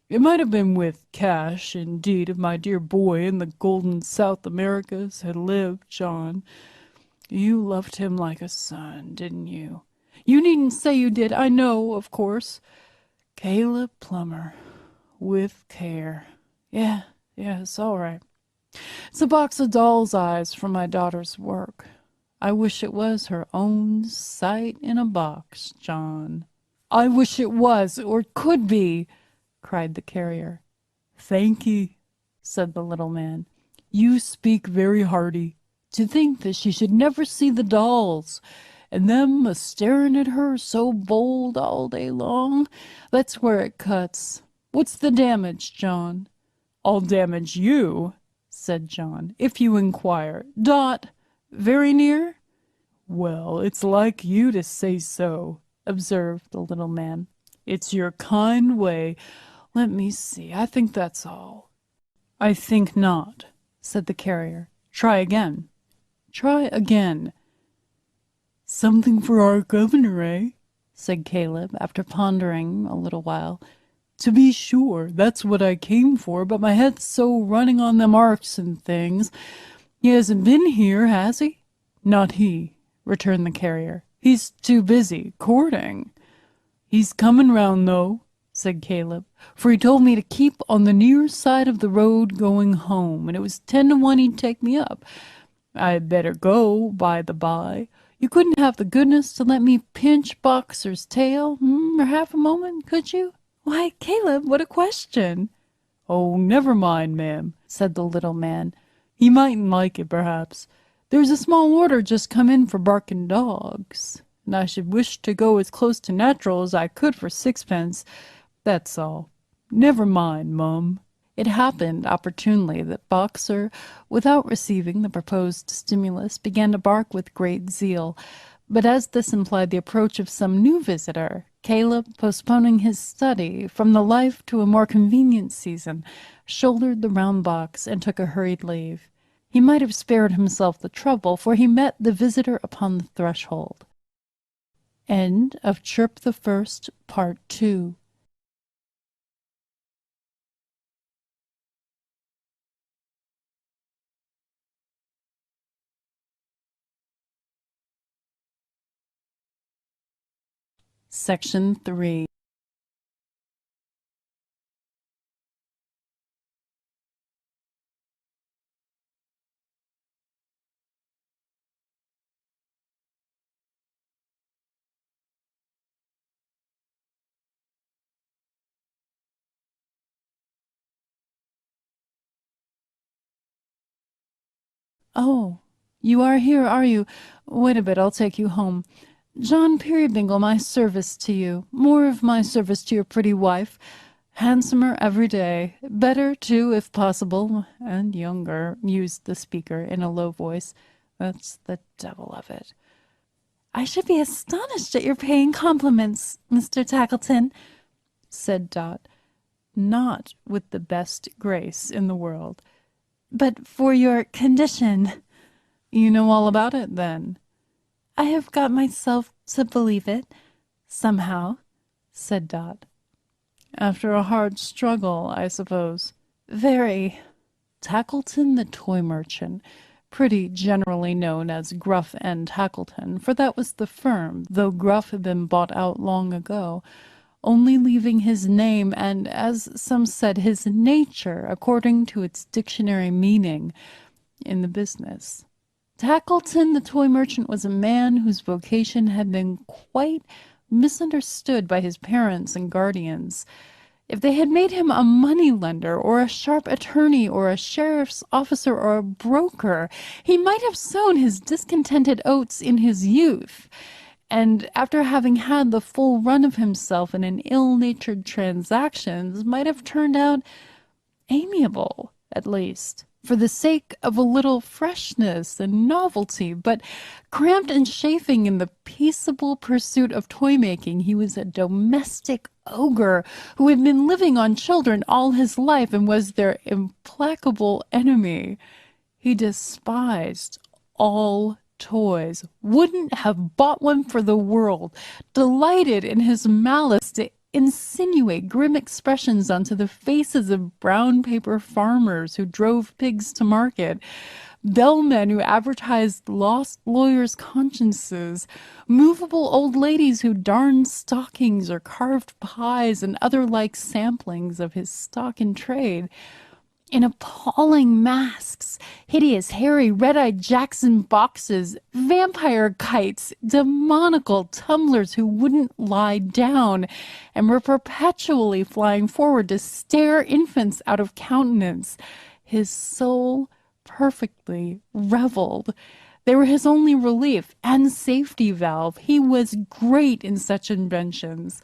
It might have been with cash, indeed, if my dear boy in the golden South Americas had lived, John. You loved him like a son, didn't you?" "You needn't say you did. I know, of course." "Caleb Plummer. With care. Yeah, yes, all right. It's a box of doll's eyes from my daughter's work. I wish it was her own sight in a box, John." "I wish it was, or could be," cried the carrier. "Thank'ee," said the little man. "You speak very hearty. To think that she should never see the dolls, and them a staring at her so bold all day long. That's where it cuts. What's the damage, John?" "I'll damage you," said John, "if you inquire. Dot, very near?" "Well, it's like you to say so," observed the little man. "It's your kind way. Let me see. I think that's all." "I think not," said the carrier. "Try again." "Try again." "Something for our governor, eh?" said Caleb, after pondering a little while. "To be sure, that's what I came for, but my head's so running on them arks and things. He hasn't been here, has he?" "Not he," returned the carrier. "He's too busy courting." "He's coming round, though," said Caleb, "for he told me to keep on the near side of the road going home, and it was 10 to 1 he'd take me up. I had better go, by the by. You couldn't have the goodness to let me pinch Boxer's tail, for half a moment, could you?" "Why, Caleb, what a question!" "Oh, never mind, ma'am," said the little man. "He mightn't like it, perhaps. There's a small order just come in for barking dogs, and I should wish to go as close to natural as I could for sixpence. That's all. Never mind, mum." It happened opportunely that Boxer, without receiving the proposed stimulus, began to bark with great zeal. But as this implied the approach of some new visitor, Caleb, postponing his study from the life to a more convenient season, shouldered the round box and took a hurried leave. He might have spared himself the trouble, for he met the visitor upon the threshold. End of Chirp the First, Part 2. Section 3. "Oh, you are here, are you? Wait a bit, I'll take you home. John Peerybingle, my service to you. More of my service to your pretty wife. Handsomer every day. Better, too, if possible. And younger," mused the speaker in a low voice. "That's the devil of it." "I should be astonished at your paying compliments, Mr. Tackleton," said Dot, not with the best grace in the world. "But for your condition—" "You know all about it, then?" "I have got myself to believe it, somehow," said Dot. "After a hard struggle, I suppose." "Very." Tackleton the toy merchant, pretty generally known as Gruff and Tackleton, for that was the firm, though Gruff had been bought out long ago, only leaving his name and, as some said, his nature, according to its dictionary meaning, in the business. Tackleton, the toy merchant, was a man whose vocation had been quite misunderstood by his parents and guardians. If they had made him a money lender, or a sharp attorney, or a sheriff's officer, or a broker, he might have sown his discontented oats in his youth, and after having had the full run of himself in an ill-natured transactions, might have turned out amiable, at least, for the sake of a little freshness and novelty, but cramped and chafing in the peaceable pursuit of toy-making, he was a domestic ogre who had been living on children all his life and was their implacable enemy. He despised all toys, wouldn't have bought one for the world, delighted in his malice to insinuate grim expressions onto the faces of brown paper farmers who drove pigs to market, bellmen who advertised lost lawyers' consciences, movable old ladies who darned stockings or carved pies, and other like samplings of his stock in trade. In appalling masks, hideous, hairy, red-eyed Jackson boxes, vampire kites, demoniacal tumblers who wouldn't lie down and were perpetually flying forward to stare infants out of countenance. His soul perfectly reveled. They were his only relief and safety valve. He was great in such inventions.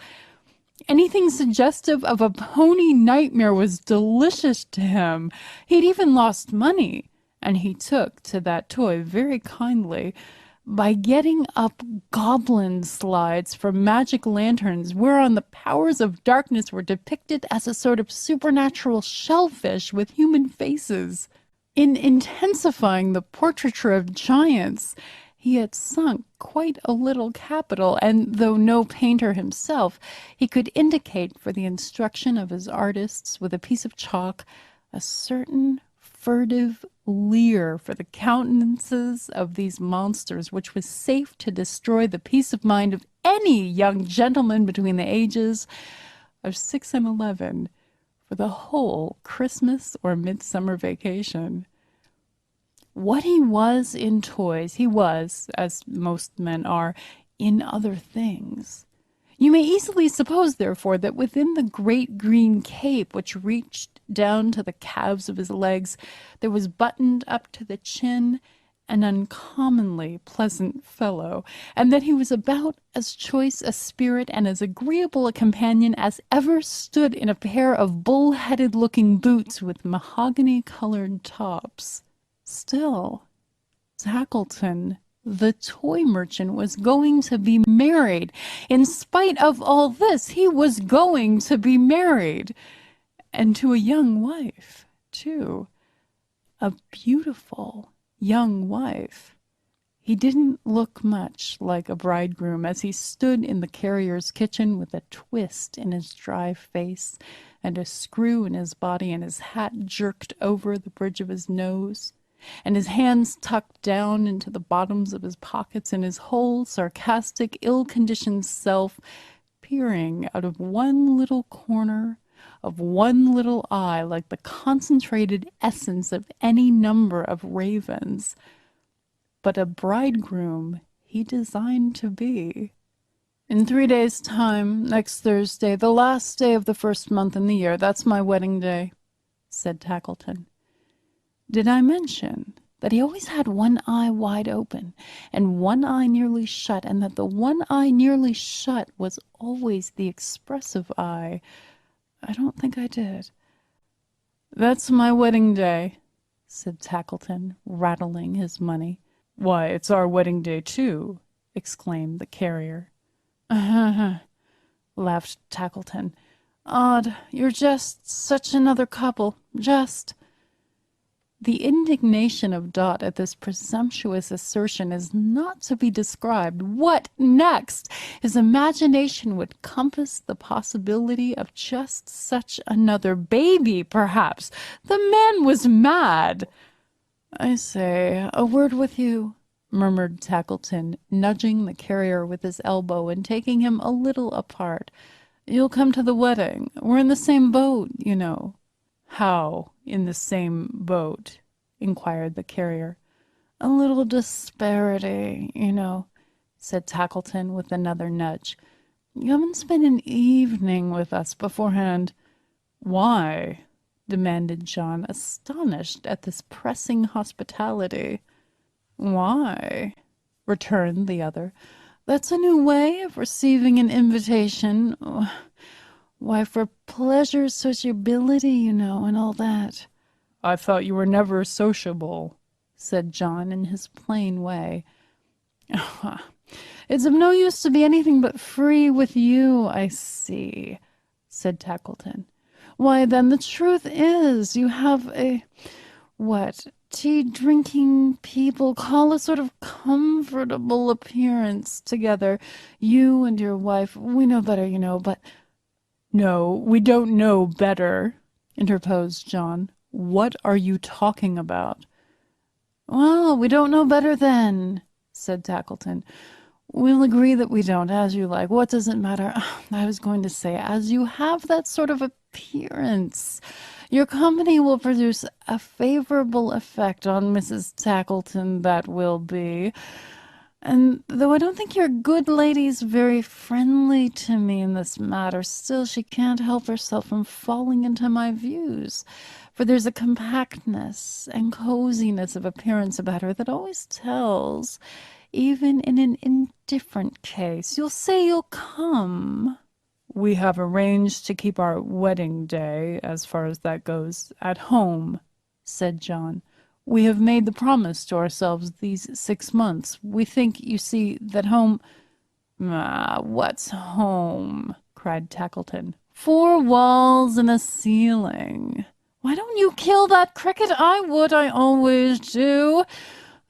Anything suggestive of a pony nightmare was delicious to him. He'd even lost money, and he took to that toy very kindly, by getting up goblin slides from magic lanterns whereon the powers of darkness were depicted as a sort of supernatural shellfish with human faces. In intensifying the portraiture of giants, he had sunk quite a little capital, and though no painter himself, he could indicate for the instruction of his artists with a piece of chalk a certain furtive leer for the countenances of these monsters, which was safe to destroy the peace of mind of any young gentleman between the ages of 6 and 11 for the whole Christmas or midsummer vacation. What he was in toys, he was, as most men are, in other things. You may easily suppose, therefore, that within the great green cape which reached down to the calves of his legs, there was buttoned up to the chin an uncommonly pleasant fellow, and that he was about as choice a spirit and as agreeable a companion as ever stood in a pair of bull-headed looking boots with mahogany-colored tops. Still, Tackleton, the toy merchant, was going to be married. In spite of all this, he was going to be married. And to a young wife, too. A beautiful young wife. He didn't look much like a bridegroom as he stood in the carrier's kitchen with a twist in his dry face and a screw in his body and his hat jerked over the bridge of his nose, and his hands tucked down into the bottoms of his pockets, and his whole sarcastic, ill-conditioned self peering out of one little corner of one little eye like the concentrated essence of any number of ravens. But a bridegroom he designed to be. In 3 days' time, next Thursday, the last day of the first month in the year, that's my wedding day, said Tackleton. Did I mention that he always had one eye wide open and one eye nearly shut, and that the one eye nearly shut was always the expressive eye? I don't think I did. That's my wedding day, said Tackleton, rattling his money. Why, it's our wedding day, too, exclaimed the carrier. Laughed Tackleton. Odd, you're just such another couple, just. The indignation of Dot at this presumptuous assertion is not to be described. What next? His imagination would compass the possibility of just such another baby, perhaps. The man was mad. I say, a word with you, murmured Tackleton, nudging the carrier with his elbow and taking him a little apart. You'll come to the wedding. We're in the same boat, you know. How in the same boat? Inquired the carrier. A little disparity, said Tackleton with another nudge. You haven't spent an evening with us beforehand. Why? Demanded John, astonished at this pressing hospitality. Why? Returned the other. That's a new way of receiving an invitation. Why, for pleasure, sociability, and all that. I thought you were never sociable, said John in his plain way. It's of no use to be anything but free with you, I see, said Tackleton. Why, then, the truth is, you have what tea-drinking people call a sort of comfortable appearance together. You and your wife, we know better, but— No, we don't know better, interposed John. What are you talking about? Well, we don't know better then, said Tackleton. We'll agree that we don't, as you like. What does it matter? I was going to say, as you have that sort of appearance, your company will produce a favorable effect on Mrs. Tackleton, that will be. And though I don't think your good lady's very friendly to me in this matter, still she can't help herself from falling into my views, for there's a compactness and coziness of appearance about her that always tells, even in an indifferent case. You'll say you'll come. We have arranged to keep our wedding day, as far as that goes, at home, said John. We have made the promise to ourselves these 6 months. We think, you see, that home— what's home? Cried Tackleton. 4 walls and a ceiling. Why don't you kill that cricket? I would, I always do.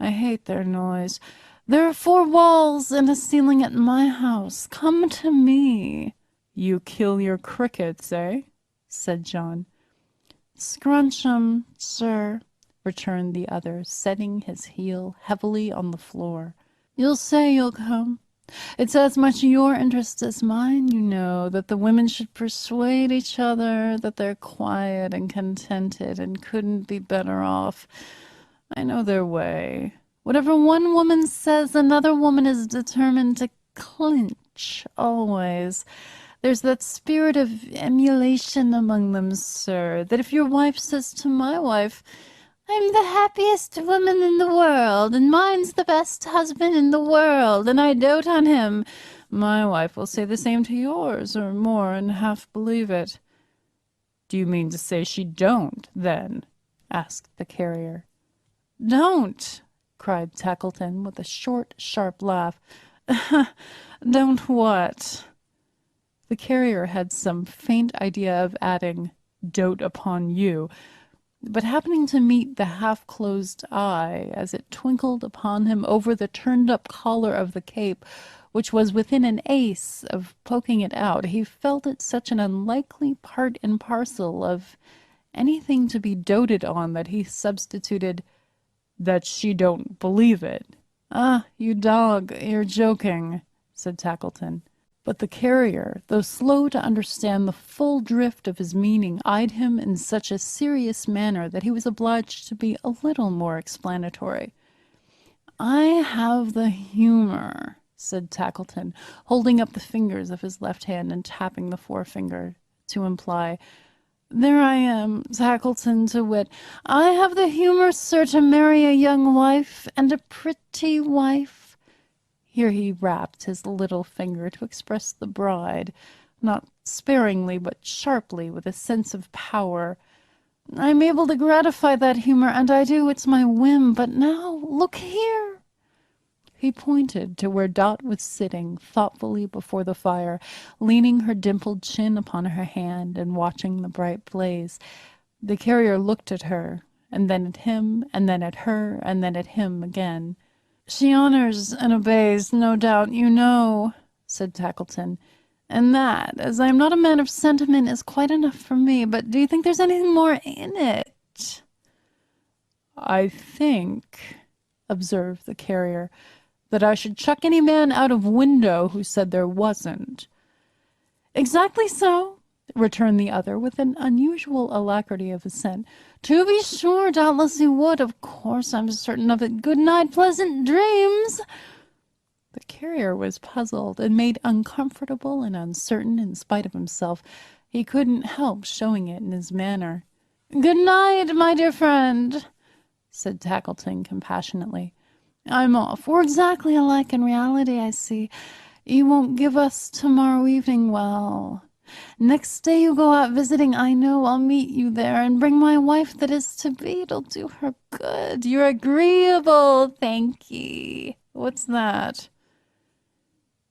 I hate their noise. There are 4 walls and a ceiling at my house. Come to me. You kill your crickets, eh? Said John. Scrunch 'em, sir, returned the other, setting his heel heavily on the floor. You'll say you'll come. It's as much your interest as mine, that the women should persuade each other that they're quiet and contented and couldn't be better off. I know their way. Whatever one woman says, another woman is determined to clinch, always. There's that spirit of emulation among them, sir, that if your wife says to my wife, I'm the happiest woman in the world, and mine's the best husband in the world, and I dote on him, my wife will say the same to yours, or more, and half believe it. Do you mean to say she don't, then? Asked the carrier. Don't, cried Tackleton, with a short, sharp laugh. Don't what? The carrier had some faint idea of adding, dote upon you, but happening to meet the half-closed eye as it twinkled upon him over the turned-up collar of the cape, which was within an ace of poking it out, he felt it such an unlikely part and parcel of anything to be doted on that he substituted, that she don't believe it. Ah, you dog, you're joking, said Tackleton. But the carrier, though slow to understand the full drift of his meaning, eyed him in such a serious manner that he was obliged to be a little more explanatory. I have the humor, said Tackleton, holding up the fingers of his left hand and tapping the forefinger, to imply, there I am, Tackleton, to wit. I have the humor, sir, to marry a young wife, and a pretty wife. Here he rapped his little finger to express the bride, not sparingly but sharply, with a sense of power. I'm able to gratify that humor, and I do. It's my whim. But now, look here. He pointed to where Dot was sitting thoughtfully before the fire, leaning her dimpled chin upon her hand and watching the bright blaze. The carrier looked at her, and then at him, and then at her, and then at him again. She honors and obeys, no doubt, said Tackleton. And that, as I am not a man of sentiment, is quite enough for me. But do you think there's anything more in it? I think, observed the carrier, that I should chuck any man out of window who said there wasn't. Exactly so, returned the other with an unusual alacrity of assent. To be sure, doubtless he would. Of course, I'm certain of it. Good night, pleasant dreams. The carrier was puzzled and made uncomfortable and uncertain in spite of himself. He couldn't help showing it in his manner. Good night, my dear friend, said Tackleton compassionately. I'm off. We're exactly alike in reality, I see. You won't give us tomorrow evening. Well, next day you go out visiting, I know I'll meet you there and bring my wife that is to be. It'll do her good. You're agreeable, thank ye. What's that?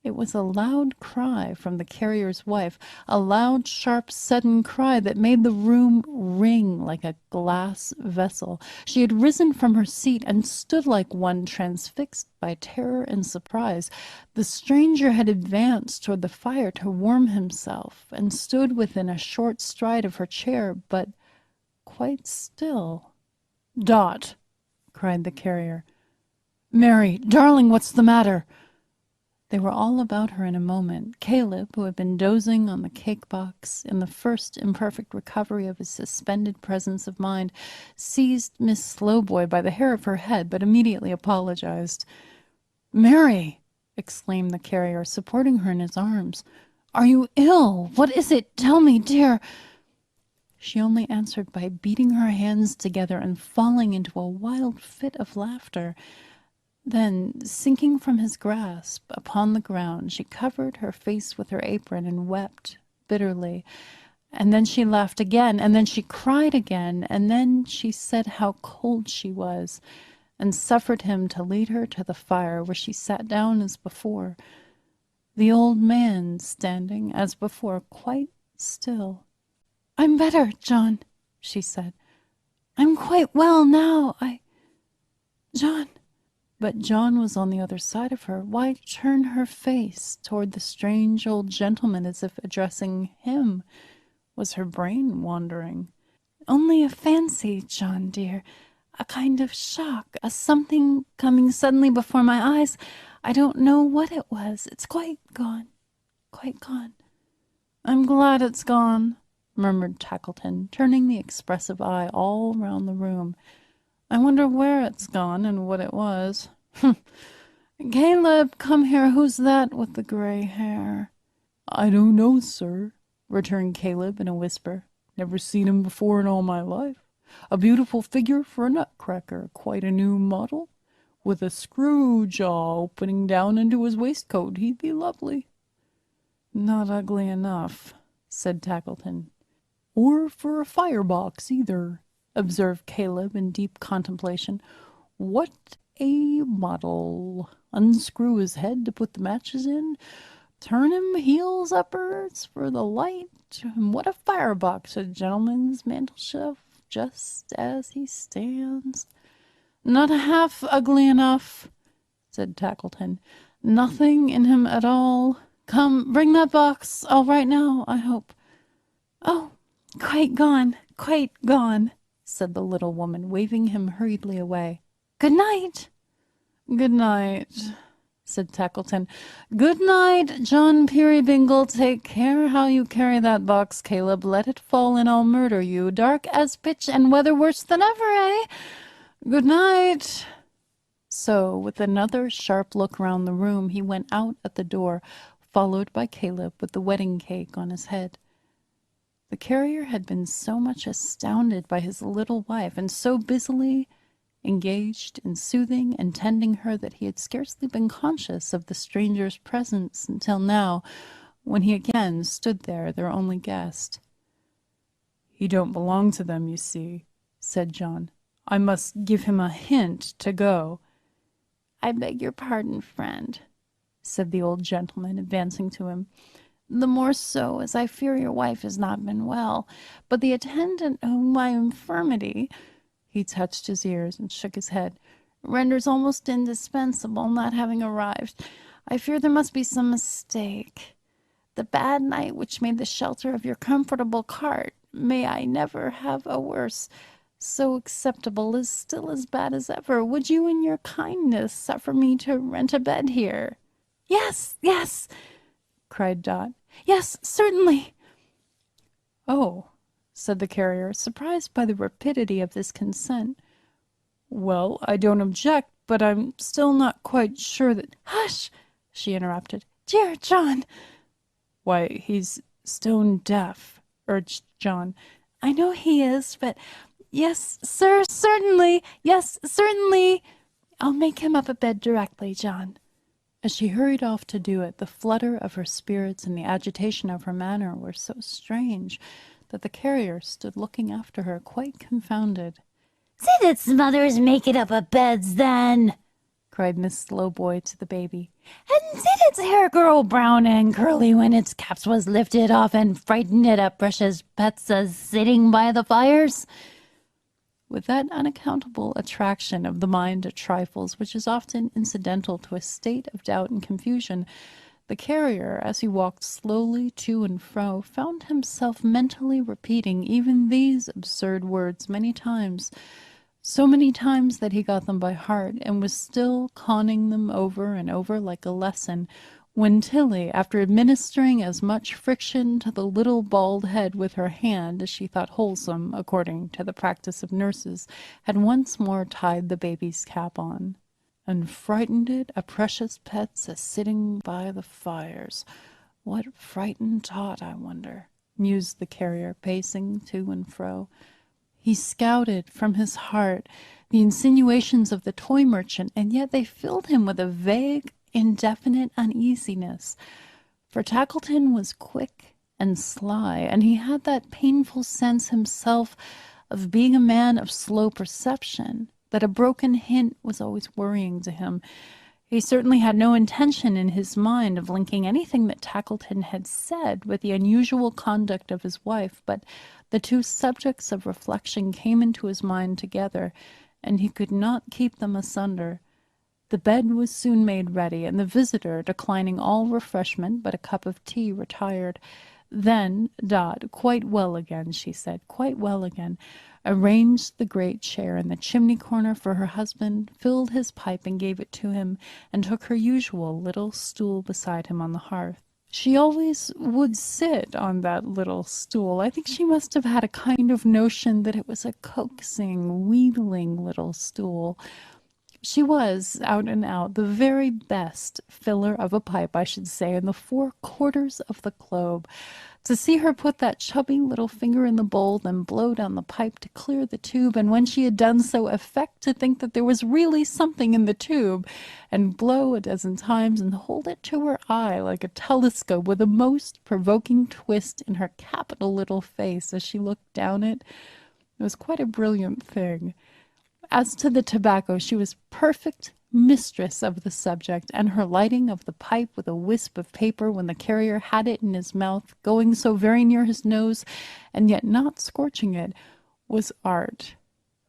It was a loud cry from the carrier's wife, a loud, sharp, sudden cry that made the room ring like a glass vessel. She had risen from her seat and stood like one transfixed by terror and surprise. The stranger had advanced toward the fire to warm himself, and stood within a short stride of her chair, but quite still. Dot, cried the carrier. Mary, darling, what's the matter? They were all about her in a moment. Caleb, who had been dozing on the cake-box in the first imperfect recovery of his suspended presence of mind, seized Miss Slowboy by the hair of her head, but immediately apologized. Mary, exclaimed the carrier, supporting her in his arms, are you ill? What is it? Tell me, dear. She only answered by beating her hands together and falling into a wild fit of laughter. Then, sinking from his grasp upon the ground, she covered her face with her apron and wept bitterly. And then she laughed again, and then she cried again, and then she said how cold she was, and suffered him to lead her to the fire, where she sat down as before, the old man standing, as before, quite still. I'm better, John, she said. I'm quite well now. John. But John was on the other side of her. Why turn her face toward the strange old gentleman as if addressing him? Was her brain wandering? Only a fancy, John dear. A kind of shock, a something coming suddenly before my eyes. I don't know what it was. It's quite gone. Quite gone. I'm glad it's gone, murmured Tackleton, turning the expressive eye all round the room. I wonder where it's gone and what it was. Caleb, come here. Who's that with the gray hair? I don't know, sir, returned Caleb in a whisper. Never seen him before in all my life. A beautiful figure for a nutcracker, quite a new model, with a screw jaw opening down into his waistcoat. He'd be lovely. Not ugly enough, said Tackleton. Or for a firebox, either, observed Caleb in deep contemplation. What a model! Unscrew his head to put the matches in, turn him heels upwards for the light, and what a firebox! A gentleman's mantelshelf, just as he stands. Not half ugly enough, said Tackleton. Nothing in him at all. Come, bring that box. All right now, I hope. Oh, quite gone, said the little woman, waving him hurriedly away. Good night. Good night, said Tackleton. Good night, John Peerybingle. Take care how you carry that box, Caleb. Let it fall and I'll murder you. Dark as pitch and weather worse than ever, eh? Good night. So, with another sharp look round the room, he went out at the door, followed by Caleb with the wedding cake on his head. The carrier had been so much astounded by his little wife, and so busily engaged in soothing and tending her, that he had scarcely been conscious of the stranger's presence until now, when he again stood there, their only guest. He don't belong to them, you see, said John. I must give him a hint to go. I beg your pardon, friend, said the old gentleman, advancing to him. The more so, as I fear your wife has not been well, but the attendant whom my infirmity, he touched his ears and shook his head, renders almost indispensable, not having arrived. I fear there must be some mistake. The bad night which made the shelter of your comfortable cart, may I never have a worse, so acceptable, is still as bad as ever. Would you in your kindness suffer me to rent a bed here? Yes, yes, cried Dot. Yes, certainly. "Oh," said the carrier, surprised by the rapidity of this consent. "Well, I don't object, but I'm still not quite sure that—" "Hush!" she interrupted. "Dear John!" "Why, he's stone deaf," urged John. "I know he is, but yes, sir, certainly. Yes, certainly. I'll make him up a bed directly, John." As she hurried off to do it, the flutter of her spirits and the agitation of her manner were so strange that the carrier stood looking after her, quite confounded. "Say that's mother's making up of beds, then," cried Miss Slowboy to the baby. "and did its hair grow brown and curly when its caps was lifted off and frightened it up precious pets a sitting by the fires?" With that unaccountable attraction of the mind to trifles which is often incidental to a state of doubt and confusion, the carrier, as he walked slowly to and fro, found himself mentally repeating even these absurd words many times, so many times that he got them by heart, and was still conning them over and over like a lesson, when Tilly, after administering as much friction to the little bald head with her hand as she thought wholesome, according to the practice of nurses, had once more tied the baby's cap on. "And frightened it a precious pets a sitting by the fires. What frightened Tot, I wonder?" mused the carrier, pacing to and fro. He scouted from his heart the insinuations of the toy merchant, and yet they filled him with a vague, indefinite uneasiness. For Tackleton was quick and sly, and he had that painful sense himself of being a man of slow perception, that a broken hint was always worrying to him. He certainly had no intention in his mind of linking anything that Tackleton had said with the unusual conduct of his wife, but the two subjects of reflection came into his mind together, and he could not keep them asunder. The bed was soon made ready, and the visitor, declining all refreshment but a cup of tea, retired. Then Dot, "Quite well again," she said, "quite well again," arranged the great chair in the chimney-corner for her husband, filled his pipe and gave it to him, and took her usual little stool beside him on the hearth. She always would sit on that little stool. I think she must have had a kind of notion that it was a coaxing, wheedling little stool. She was, out and out, the very best filler of a pipe, I should say, in the 4/4 of the globe. To see her put that chubby little finger in the bowl, then blow down the pipe to clear the tube, and when she had done so, affect to think that there was really something in the tube, and blow a dozen times, and hold it to her eye like a telescope, with a most provoking twist in her capital little face as she looked down it was quite a brilliant thing. As to the tobacco, she was perfect mistress of the subject, and her lighting of the pipe with a wisp of paper when the carrier had it in his mouth, going so very near his nose, and yet not scorching it, was art,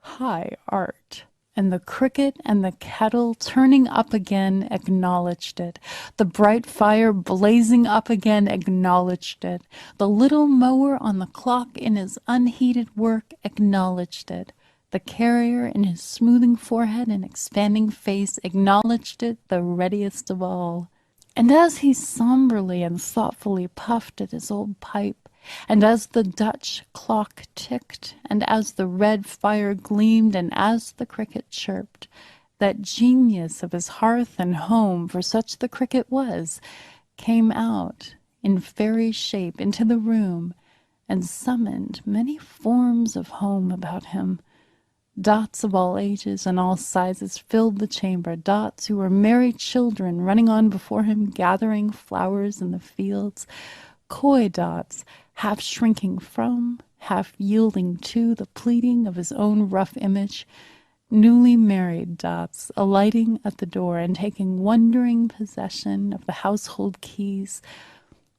high art. And the cricket and the kettle, turning up again, acknowledged it. The bright fire, blazing up again, acknowledged it. The little mower on the clock in his unheeded work acknowledged it. The carrier, in his smoothing forehead and expanding face, acknowledged it the readiest of all. And as he somberly and thoughtfully puffed at his old pipe, and as the Dutch clock ticked, and as the red fire gleamed, and as the cricket chirped, that genius of his hearth and home, for such the cricket was, came out in fairy shape into the room, and summoned many forms of home about him. Dots of all ages and all sizes filled the chamber, dots who were merry children running on before him, gathering flowers in the fields, coy dots, half shrinking from, half yielding to the pleading of his own rough image, newly married dots, alighting at the door and taking wondering possession of the household keys,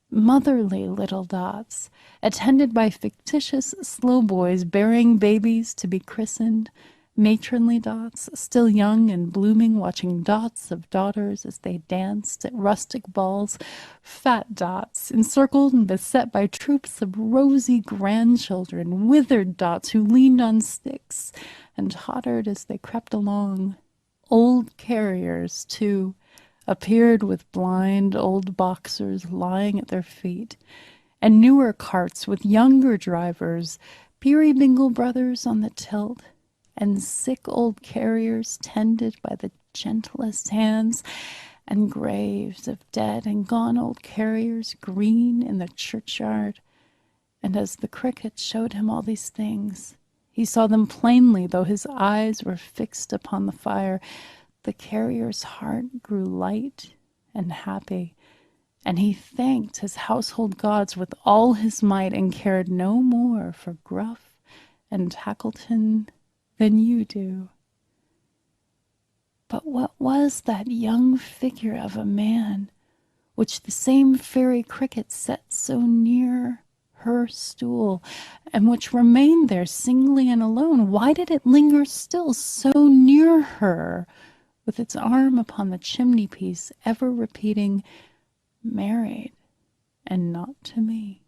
motherly little dots, attended by fictitious slow boys bearing babies to be christened, matronly dots, still young and blooming, watching dots of daughters as they danced at rustic balls, fat dots, encircled and beset by troops of rosy grandchildren, withered dots who leaned on sticks and tottered as they crept along. Old carriers, too, appeared with blind old boxers lying at their feet, and newer carts with younger drivers, Peerybingle brothers on the tilt, and sick old carriers tended by the gentlest hands, and graves of dead and gone old carriers green in the churchyard. And as the cricket showed him all these things, he saw them plainly, though his eyes were fixed upon the fire. The carrier's heart grew light and happy, and he thanked his household gods with all his might, and cared no more for Gruff and Tackleton than you do. But what was that young figure of a man, which the same fairy cricket set so near her stool, and which remained there singly and alone? Why did it linger still so near her, with its arm upon the chimney-piece, ever repeating, "Married, and not to me"?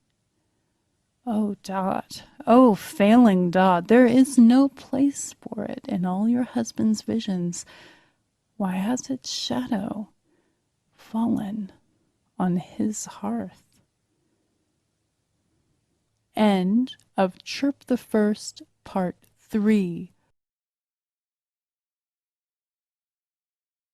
Oh, Dot, oh, failing Dot, there is no place for it in all your husband's visions. Why has its shadow fallen on his hearth? End of Chirp the First, Part 3.